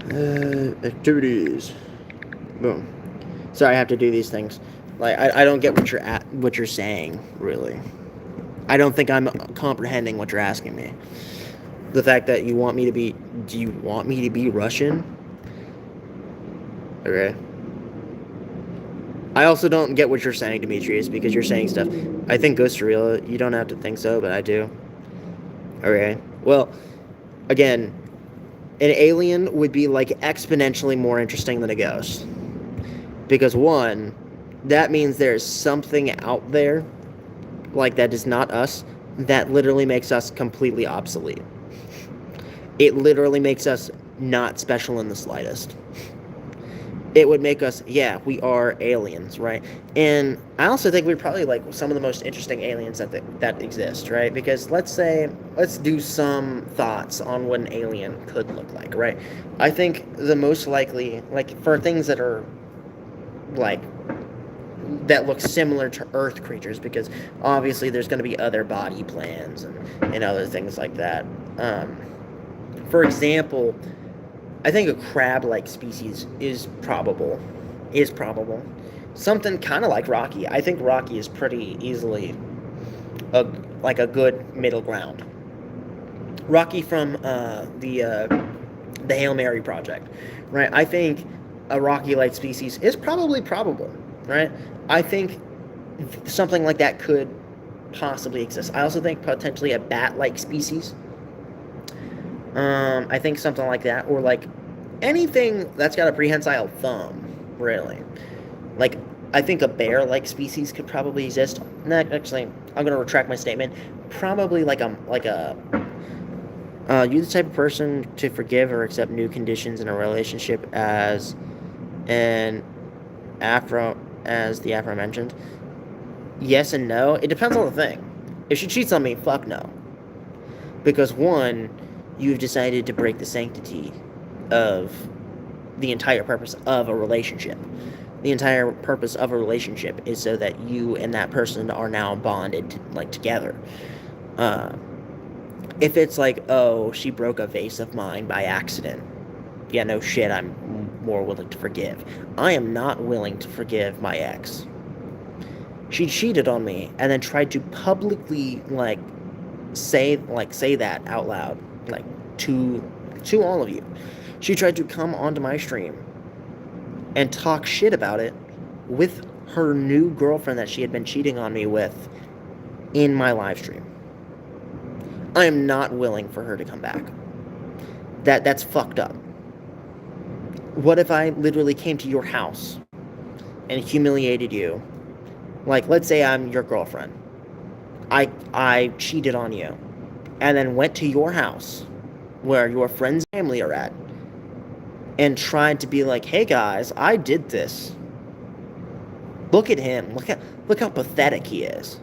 [SPEAKER 1] Activities. Boom. Sorry, I have to do these things. Like, I don't get what you're saying, really. I don't think I'm comprehending what you're asking me. The fact that you want me to be... Do you want me to be Russian? Okay. I also don't get what you're saying, Demetrius, because you're saying stuff. I think ghosts are real. You don't have to think so, but I do. Okay. Well, again, an alien would be, like, exponentially more interesting than a ghost. Because, one, that means there's something out there, like, that is not us, that literally makes us completely obsolete. It literally makes us not special in the slightest. It would make us, yeah, we are aliens, right? And I also think we're probably, like, some of the most interesting aliens that exist, right? Because let's do some thoughts on what an alien could look like, right? I think the most likely, like, for things that are, like, that look similar to Earth creatures, because obviously there's going to be other body plans and other things like that. For example, I think a crab-like species is probable. Something kind of like Rocky. I think Rocky is pretty easily a good middle ground. Rocky from the Hail Mary Project, right? I think a Rocky-like species is probably probable, right? I think something like that could possibly exist. I also think potentially a bat-like species. I think something like that, or like anything that's got a prehensile thumb, really. Like, I think a bear-like species could probably exist. No, actually, I'm gonna retract my statement. Probably like you the type of person to forgive or accept new conditions in a relationship as the aforementioned. Yes and no. It depends on the thing. If she cheats on me, fuck no. Because one, you've decided to break the sanctity of the entire purpose of a relationship. The entire purpose of a relationship is so that you and that person are now bonded, like, together. If it's like, oh, she broke a vase of mine by accident, yeah, no shit, I'm more willing to forgive. I am not willing to forgive my ex. She cheated on me and then tried to publicly, like, say that out loud, like, to all of you. She tried to come onto my stream and talk shit about it with her new girlfriend that she had been cheating on me with in my live stream. I am not willing for her to come back. That's fucked up. What if I literally came to your house and humiliated you? Like, let's say I'm your girlfriend. I cheated on you and then went to your house where your friends' family are at and tried to be like, hey guys, I did this. Look at him. Look how pathetic he is.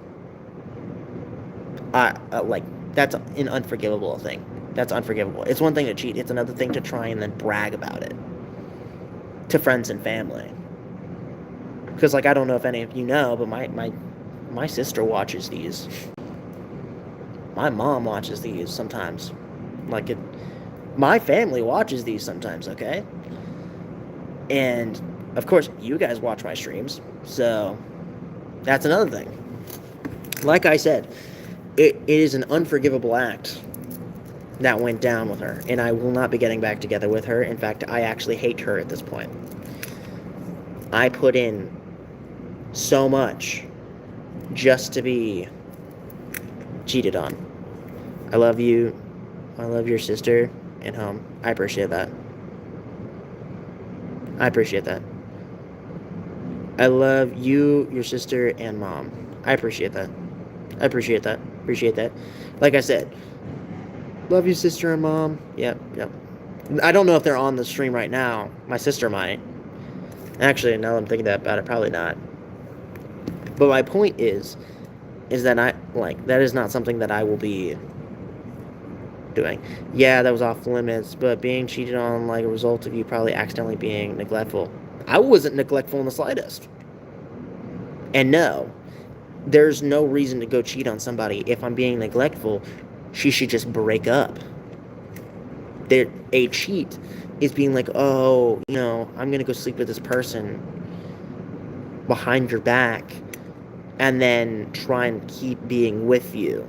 [SPEAKER 1] That's an unforgivable thing. That's unforgivable. It's one thing to cheat. It's another thing to try and then brag about it to friends and family. Because, like, I don't know if any of you know, but my sister watches these. My mom watches these sometimes. My family watches these sometimes, okay? And, of course, you guys watch my streams, so that's another thing. Like I said, it is an unforgivable act that went down with her, and I will not be getting back together with her. In fact, I actually hate her at this point. I put in so much just to be cheated on. I love you. I love your sister and home. I appreciate that. I appreciate that. I love you, your sister, and mom. I appreciate that. I appreciate that. Appreciate that. Like I said, love you, sister and mom. Yep. I don't know if they're on the stream right now. My sister might. Actually, now that I'm thinking about it, probably not. But my point is that that is not something that I will be doing. Yeah, that was off limits, but being cheated on, like, a result of you probably accidentally being neglectful. I wasn't neglectful in the slightest. And no, there's no reason to go cheat on somebody. If I'm being neglectful, she should just break up. A cheat is being like, oh, I'm gonna go sleep with this person behind your back and then try and keep being with you.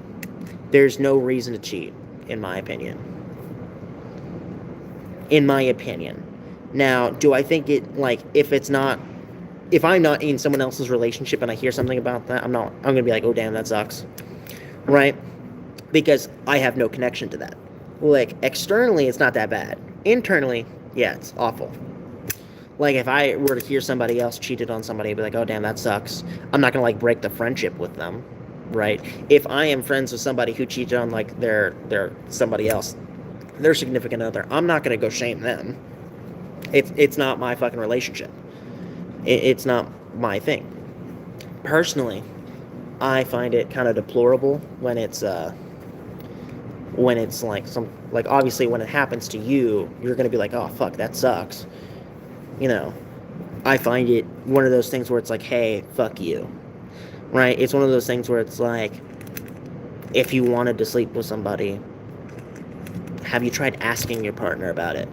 [SPEAKER 1] There's no reason to cheat, in my opinion. Now, do I think it, like, if I'm not in someone else's relationship and I hear something about that, I'm gonna be like, oh damn, that sucks, right? Because I have no connection to that. Like, externally, it's not that bad. Internally, yeah, it's awful. Like, if I were to hear somebody else cheated on somebody, I'd be like, oh damn, that sucks. I'm not gonna, like, break the friendship with them, right? If I am friends with somebody who cheated on, like, their somebody else, their significant other, I'm not gonna go shame them. It's not my fucking relationship. It's not my thing. Personally, I find it kind of deplorable when it's like obviously when it happens to you, you're gonna be like, oh fuck, that sucks. I find it one of those things where it's like, hey, fuck you, right? It's one of those things where it's like, if you wanted to sleep with somebody, have you tried asking your partner about it?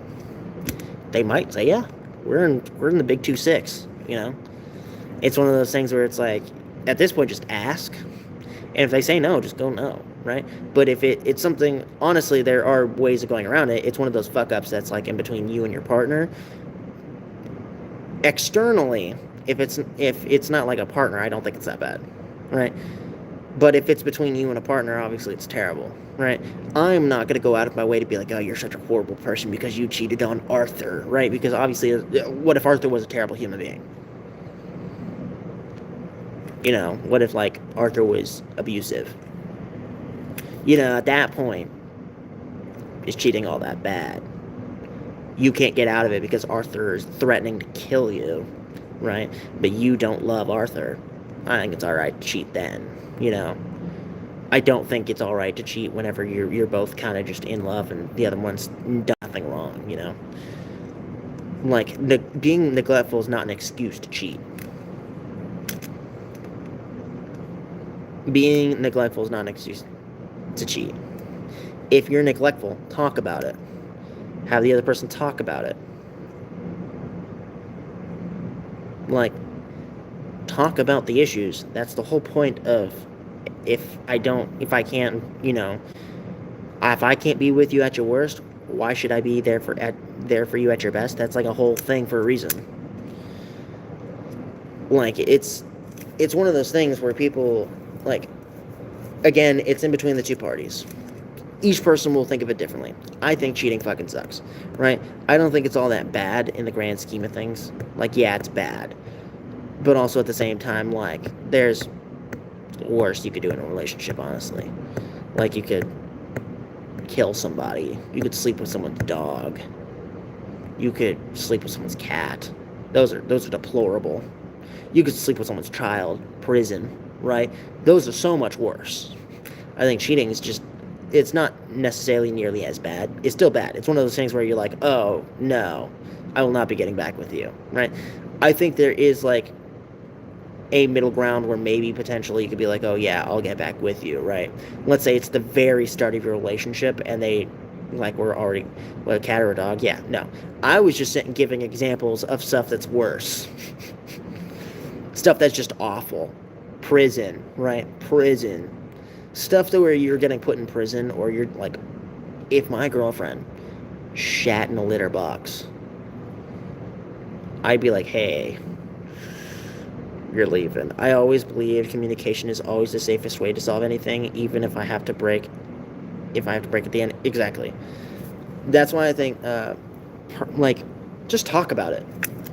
[SPEAKER 1] They might say, yeah, we're in the big 2-6. It's one of those things where it's like, at this point, just ask, and if they say no, just go no, right? But if it's something, honestly, there are ways of going around it. It's one of those fuck ups that's like in between you and your partner. Externally, if it's not like a partner, I don't think it's that bad, right? But if it's between you and a partner, obviously it's terrible, right? I'm not going to go out of my way to be like, oh, you're such a horrible person because you cheated on Arthur, right? Because obviously, what if Arthur was a terrible human being? What if, like, Arthur was abusive? At that point, is cheating all that bad? You can't get out of it because Arthur is threatening to kill you, right? But you don't love Arthur. I think it's alright to cheat then. I don't think it's alright to cheat whenever you're both kind of just in love and the other one's done nothing wrong, Like, being neglectful is not an excuse to cheat. Being neglectful is not an excuse to cheat. If you're neglectful, talk about it. Have the other person talk about it. Like, talk about the issues. That's the whole point of, if I can't be with you at your worst, why should I be there for you at your best? That's like a whole thing for a reason. Like, it's one of those things where people, like, again, it's in between the two parties. Each person will think of it differently. I think cheating fucking sucks, right? I don't think it's all that bad in the grand scheme of things. Like, yeah, it's bad. But also at the same time, like, there's worse you could do in a relationship, honestly. Like, you could kill somebody. You could sleep with someone's dog. You could sleep with someone's cat. Those are deplorable. You could sleep with someone's child. Prison, right? Those are so much worse. I think cheating is just, it's not necessarily nearly as bad. It's still bad. It's one of those things where you're like, oh, no, I will not be getting back with you, right? I think there is, like, a middle ground where maybe potentially you could be like, oh, yeah, I'll get back with you, right? Let's say it's the very start of your relationship and they, like, were already, a cat or a dog. Yeah, no. I was just giving examples of stuff that's worse. Stuff that's just awful. Prison, right? Prison. Stuff to where you're getting put in prison, or you're like, if my girlfriend shat in a litter box, I'd be like, hey, you're leaving. I always believe communication is always the safest way to solve anything, even if I have to break at the end. Exactly. That's why I think, like, just talk about it.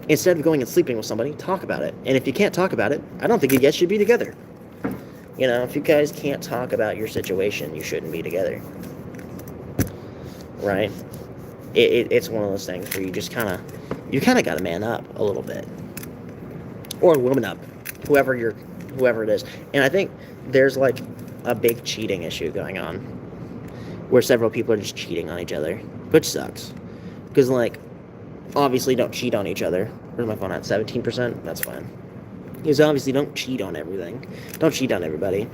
[SPEAKER 1] Instead of going and sleeping with somebody, talk about it. And if you can't talk about it, I don't think you guys should be together. If you guys can't talk about your situation, you shouldn't be together. Right? It's one of those things where you kind of got to man up a little bit. Or woman up. Whoever it is. And I think there's, like, a big cheating issue going on, where several people are just cheating on each other, which sucks. Because, like, obviously don't cheat on each other. Where's my phone at? 17%? That's fine. Because obviously don't cheat on everything. Don't cheat on everybody.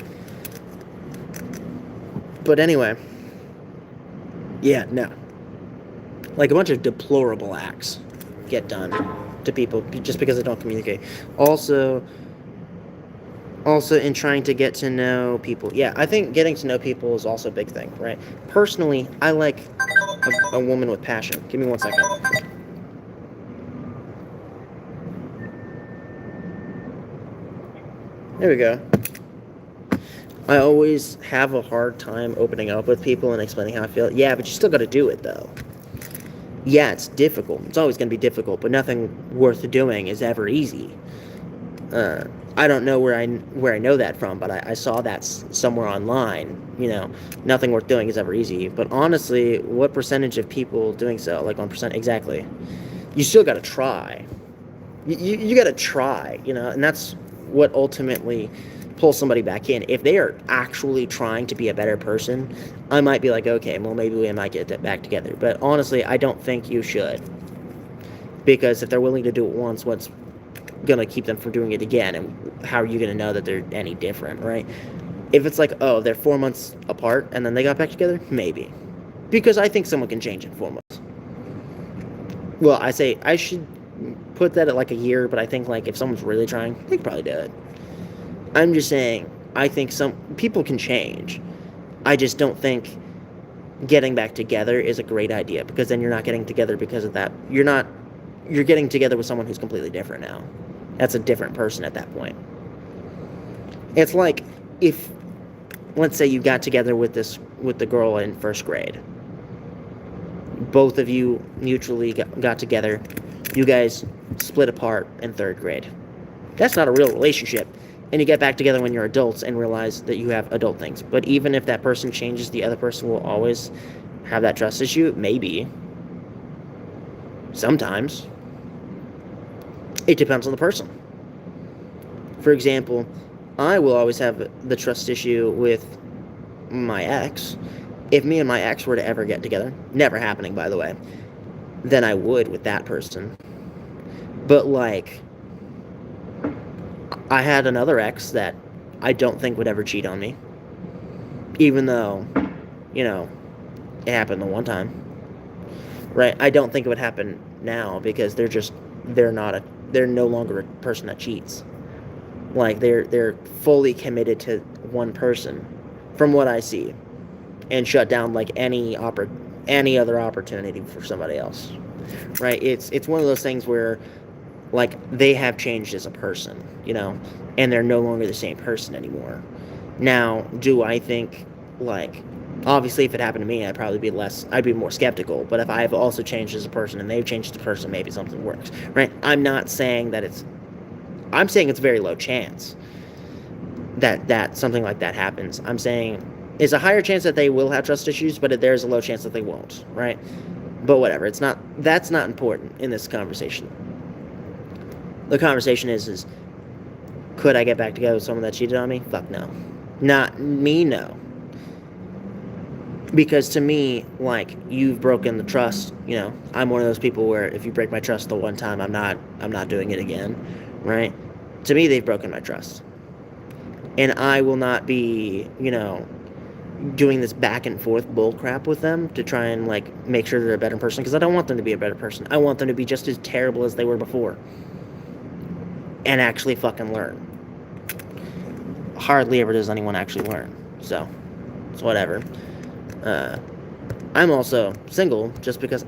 [SPEAKER 1] But anyway. Yeah, no. like a bunch of deplorable acts get done to people just because they don't communicate. Also, in trying to get to know people. Yeah, I think getting to know people is also a big thing, right? Personally, I like a woman with passion. Give me 1 second. There we go. I always have a hard time opening up with people and explaining how I feel. Yeah, but you still got to do it, though. Yeah, it's difficult. It's always going to be difficult, but nothing worth doing is ever easy. I don't know where I know that from, but I saw that somewhere online. Nothing worth doing is ever easy. But honestly, what percentage of people doing so? Like 1% exactly. You still got to try. You got to try. And that's what ultimately pulls somebody back in. If they are actually trying to be a better person, I might be like, okay, well maybe we might get that back together. But honestly, I don't think you should, because if they're willing to do it once, what's gonna keep them from doing it again, and how are you gonna know that they're any different, right? If it's like, oh, they're 4 months apart and then they got back together, maybe, because I think someone can change in 4 months. Well, I say I should put that at like a year, but I think like if someone's really trying, they can probably do it. I'm just saying, I think some people can change. I just don't think getting back together is a great idea, because then you're not getting together because of that. You're getting together with someone who's completely different now. That's a different person at that point. It's like if, let's say you got together with the girl in first grade. Both of you mutually got together. You guys split apart in third grade. That's not a real relationship. And you get back together when you're adults and realize that you have adult things. But even if that person changes, the other person will always have that trust issue. Maybe. Sometimes. It depends on the person. For example, I will always have the trust issue with my ex. If me and my ex were to ever get together, never happening, by the way, then I would with that person. But, like, I had another ex that I don't think would ever cheat on me. Even though, it happened the one time. Right? I don't think it would happen now, because they're no longer a person that cheats. Like, they're fully committed to one person, from what I see, and shut down like any other opportunity for somebody else. Right? It's one of those things where, like, they have changed as a person, and they're no longer the same person anymore. Now, do I think, like, obviously if it happened to me, I'd be more skeptical, but if I've also changed as a person and they've changed as a person, maybe something works, right? I'm saying it's very low chance that something like that happens. I'm saying it's a higher chance that they will have trust issues, but there's a low chance that they won't, right? But whatever, that's not important in this conversation. The conversation is could I get back together with someone that cheated on me? Fuck no. Not me, no. Because to me, like, you've broken the trust, I'm one of those people where if you break my trust the one time, I'm not doing it again, right? To me, they've broken my trust. And I will not be, doing this back and forth bull crap with them to try and, like, make sure they're a better person, because I don't want them to be a better person. I want them to be just as terrible as they were before. And actually fucking learn. Hardly ever does anyone actually learn. So, it's whatever. I'm also single just because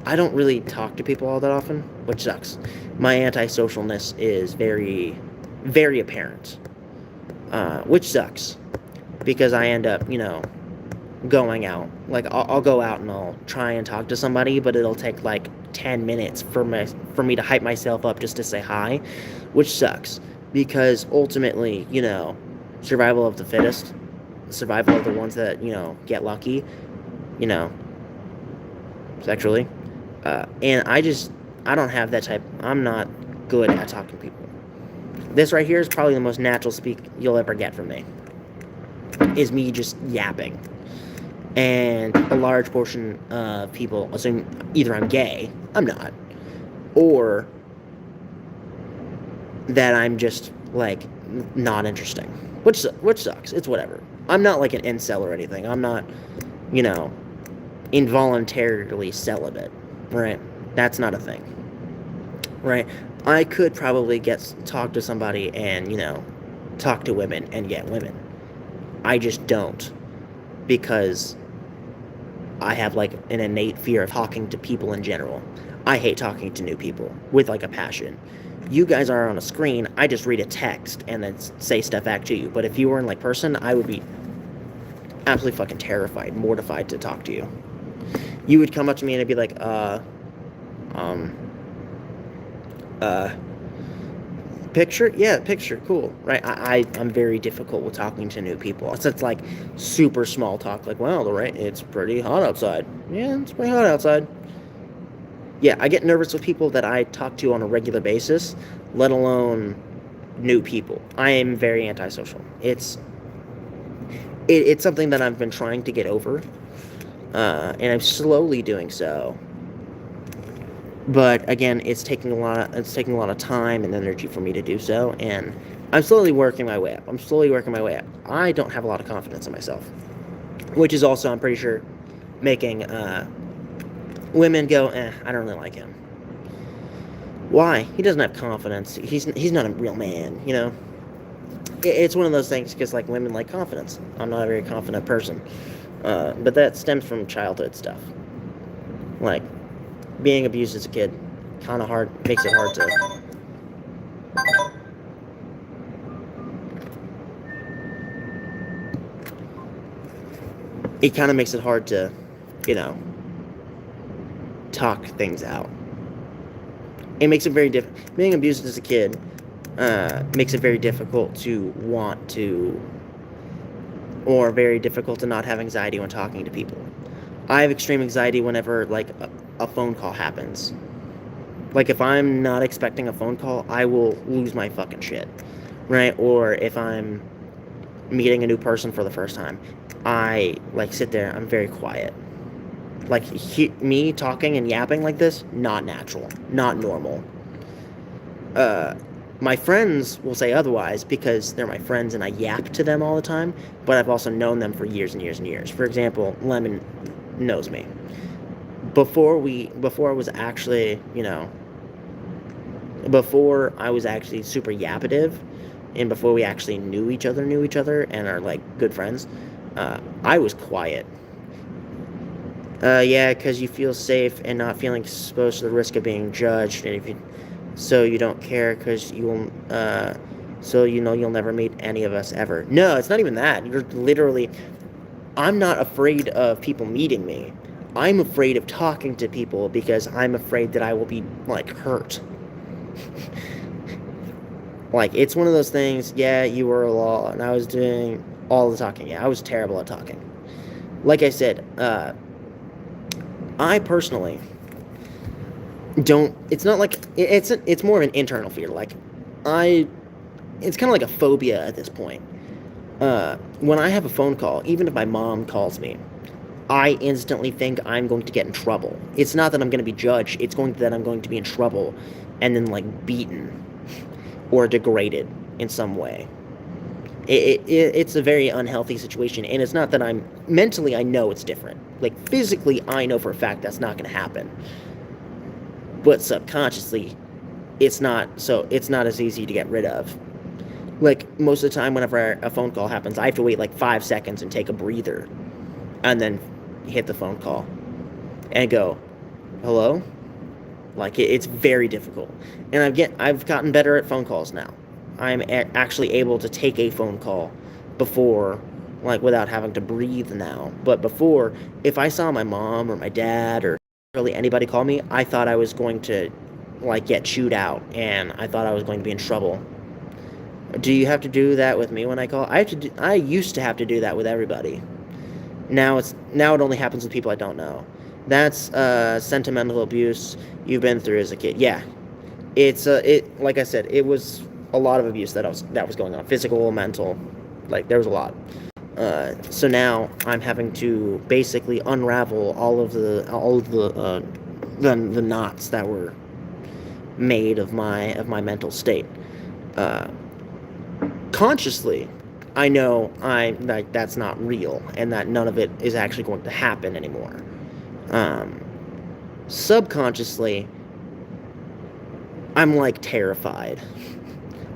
[SPEAKER 1] I don't really talk to people all that often, which sucks. My antisocialness is very, very apparent, which sucks, because I end up, going out. Like, I'll go out and I'll try and talk to somebody, but it'll take like 10 minutes for me to hype myself up just to say hi, which sucks, because ultimately, survival of the fittest, survival of the ones that, get lucky, sexually. And I don't have that type. I'm not good at talking to people. This right here is probably the most natural speak you'll ever get from me. Is me just yapping. And a large portion of people assume either I'm gay, I'm not, or that I'm just, like, not interesting. Which sucks. It's whatever. I'm not like an incel or anything. I'm not, involuntarily celibate, right? That's not a thing, right? I could probably talk to somebody and, talk to women and get women. I just don't, because I have like an innate fear of talking to people in general. I hate talking to new people with like a passion. You guys are on a screen, I just read a text and then say stuff back to you. But if you were in like person, I would be absolutely fucking terrified, mortified to talk to you. You would come up to me and I'd be like, um, uh, picture? Yeah, picture, cool, right? I'm very difficult with talking to new people. It's like super small talk, like, wow, right, it's pretty hot outside. Yeah, it's pretty hot outside. Yeah, I get nervous with people that I talk to on a regular basis, let alone new people. I am very antisocial. It's something that I've been trying to get over, and I'm slowly doing so. But again, it's taking a lot of time and energy for me to do so, and I'm slowly working my way up. I don't have a lot of confidence in myself, which is also, I'm pretty sure, making women go, I don't really like him. Why? He doesn't have confidence. He's not a real man, It's one of those things, because like women like confidence. I'm not a very confident person, but that stems from childhood stuff, like being abused as a kid. Kind of hard, makes it hard to. It kind of makes it hard to, you know, talk things out. It makes it very difficult. Being abused as a kid makes it very difficult to want to, or very difficult to not have anxiety when talking to people. I have extreme anxiety whenever, like, a phone call happens. Like, if I'm not expecting a phone call, I will lose my fucking shit, right? Or if I'm meeting a new person for the first time, I, like, sit there, I'm very quiet. Like, me talking and yapping like this, not natural, not normal. My friends will say otherwise because they're my friends and I yap to them all the time, but I've also known them for years and years and years. For example, Lemon knows me. Before I was actually, before I was actually super yappative, and before we actually knew each other, and are, like, good friends, I was quiet. Yeah, because you feel safe and not feeling exposed to the risk of being judged, and so you don't care because so you'll never meet any of us ever. No, it's not even that. You're literally, I'm not afraid of people meeting me. I'm afraid of talking to people because I'm afraid that I will be, like, hurt. Like, it's one of those things, yeah, you were a law, and I was doing all the talking. Yeah, I was terrible at talking. Like I said, I personally don't, it's not like, it's more of an internal fear. Like, it's kind of like a phobia at this point. When I have a phone call, even if my mom calls me, I instantly think I'm going to get in trouble. It's not that I'm going to be judged, it's that I'm going to be in trouble and then, like, beaten or degraded in some way. It's a very unhealthy situation, and it's not that mentally I know it's different. Like, physically, I know for a fact that's not going to happen. But subconsciously, it's not as easy to get rid of. Like, most of the time, whenever a phone call happens, I have to wait like 5 seconds and take a breather, and then hit the phone call, and go, hello? Like, it's very difficult. And I've gotten better at phone calls now. I'm actually able to take a phone call before, like, without having to breathe now. But before, if I saw my mom or my dad or really anybody call me, I thought I was going to, like, get chewed out, and I thought I was going to be in trouble. Do you have to do that with me when I call? I used to have to do that with everybody. Now it only happens with people I don't know. That's sentimental abuse you've been through as a kid. Yeah, like I said, it was a lot of abuse that was going on, physical, mental, like, there was a lot. So now I'm having to basically unravel all of the knots that were made of my mental state. Consciously, I know that's not real, and that none of it is actually going to happen anymore. Subconsciously, I'm like terrified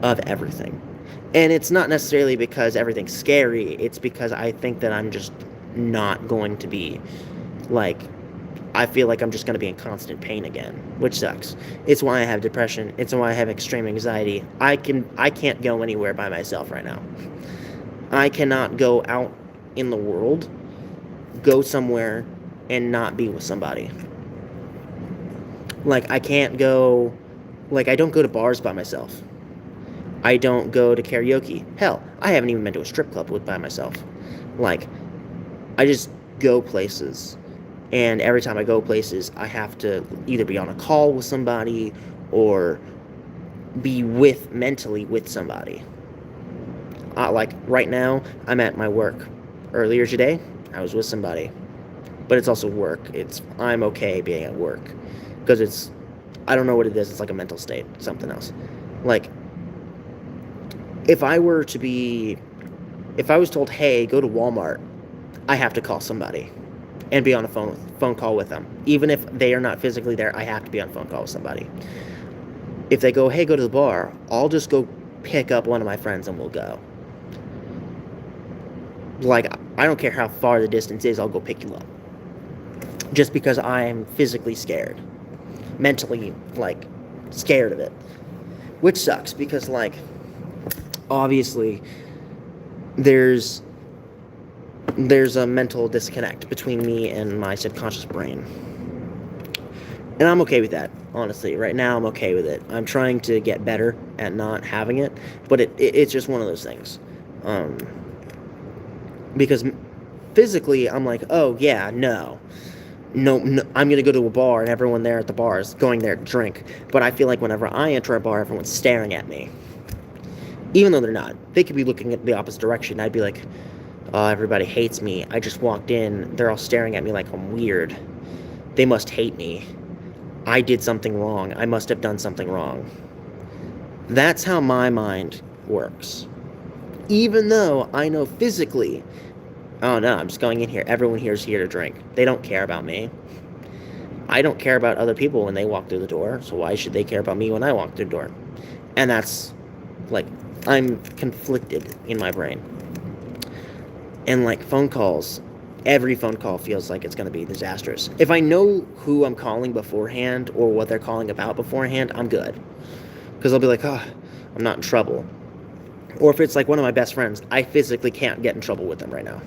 [SPEAKER 1] of everything. And it's not necessarily because everything's scary, it's because I think that I'm just not going to be, like, I feel like I'm just going to be in constant pain again, which sucks. It's why I have depression. It's why I have extreme anxiety. I can't go anywhere by myself right now. I cannot go out in the world, go somewhere, and not be with somebody. Like, I can't go, like, I don't go to bars by myself. I don't go to karaoke. Hell, I haven't even been to a strip club by myself. Like, I just go places. And every time I go places, I have to either be on a call with somebody or be mentally with somebody. Like, right now, I'm at my work. Earlier today, I was with somebody. But it's also work. I'm okay being at work. Because I don't know what it is. It's like a mental state. Something else. Like, if I was told, hey, go to Walmart, I have to call somebody and be on a phone call with them. Even if they are not physically there, I have to be on a phone call with somebody. If they go, hey, go to the bar, I'll just go pick up one of my friends and we'll go. Like, I don't care how far the distance is, I'll go pick you up. Just because I'm physically scared. Mentally, like, scared of it. Which sucks, because, like, obviously, there's a mental disconnect between me and my subconscious brain. And I'm okay with that, honestly. Right now, I'm okay with it. I'm trying to get better at not having it, but it's just one of those things. Because physically, I'm like, oh, yeah, no, I'm going to go to a bar, and everyone there at the bar is going there to drink. But I feel like whenever I enter a bar, everyone's staring at me. Even though they're not. They could be looking at the opposite direction. I'd be like, oh, everybody hates me. I just walked in. They're all staring at me like I'm weird. They must hate me. I did something wrong. I must have done something wrong. That's how my mind works. Even though I know physically, oh no, I'm just going in here. Everyone here is here to drink. They don't care about me. I don't care about other people when they walk through the door, so why should they care about me when I walk through the door? And that's, like, I'm conflicted in my brain. And, like, phone calls, every phone call feels like it's going to be disastrous. If I know who I'm calling beforehand or what they're calling about beforehand, I'm good. Because I'll be like, oh, I'm not in trouble. Or if it's, like, one of my best friends, I physically can't get in trouble with them right now.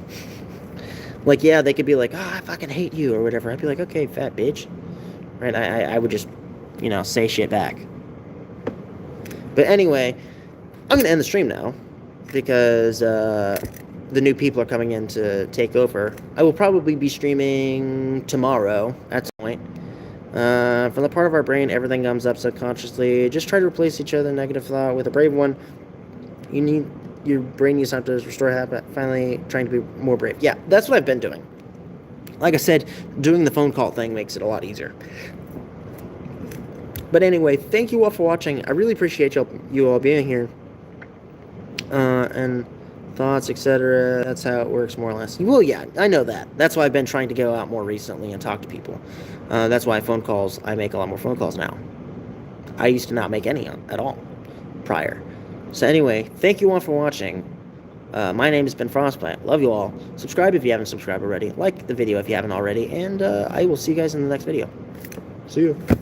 [SPEAKER 1] Like, yeah, they could be like, oh, I fucking hate you or whatever. I'd be like, okay, fat bitch. Right? I would just, say shit back. But anyway, I'm going to end the stream now. Because, the new people are coming in to take over. I will probably be streaming tomorrow at some point. From the part of our brain, everything comes up subconsciously. Just try to replace each other negative thought with a brave one. Your brain needs time to restore habit. Finally, trying to be more brave. Yeah, that's what I've been doing. Like I said, doing the phone call thing makes it a lot easier. But anyway, thank you all for watching. I really appreciate you all being here. And thoughts, etc. That's how it works, more or less. Well, yeah, I know that. That's why I've been trying to go out more recently and talk to people. That's why I make a lot more phone calls now. I used to not make any at all prior. So anyway, thank you all for watching. My name has been Frostbyte. Love you all. Subscribe if you haven't subscribed already. Like the video if you haven't already. And I will see you guys in the next video. See you.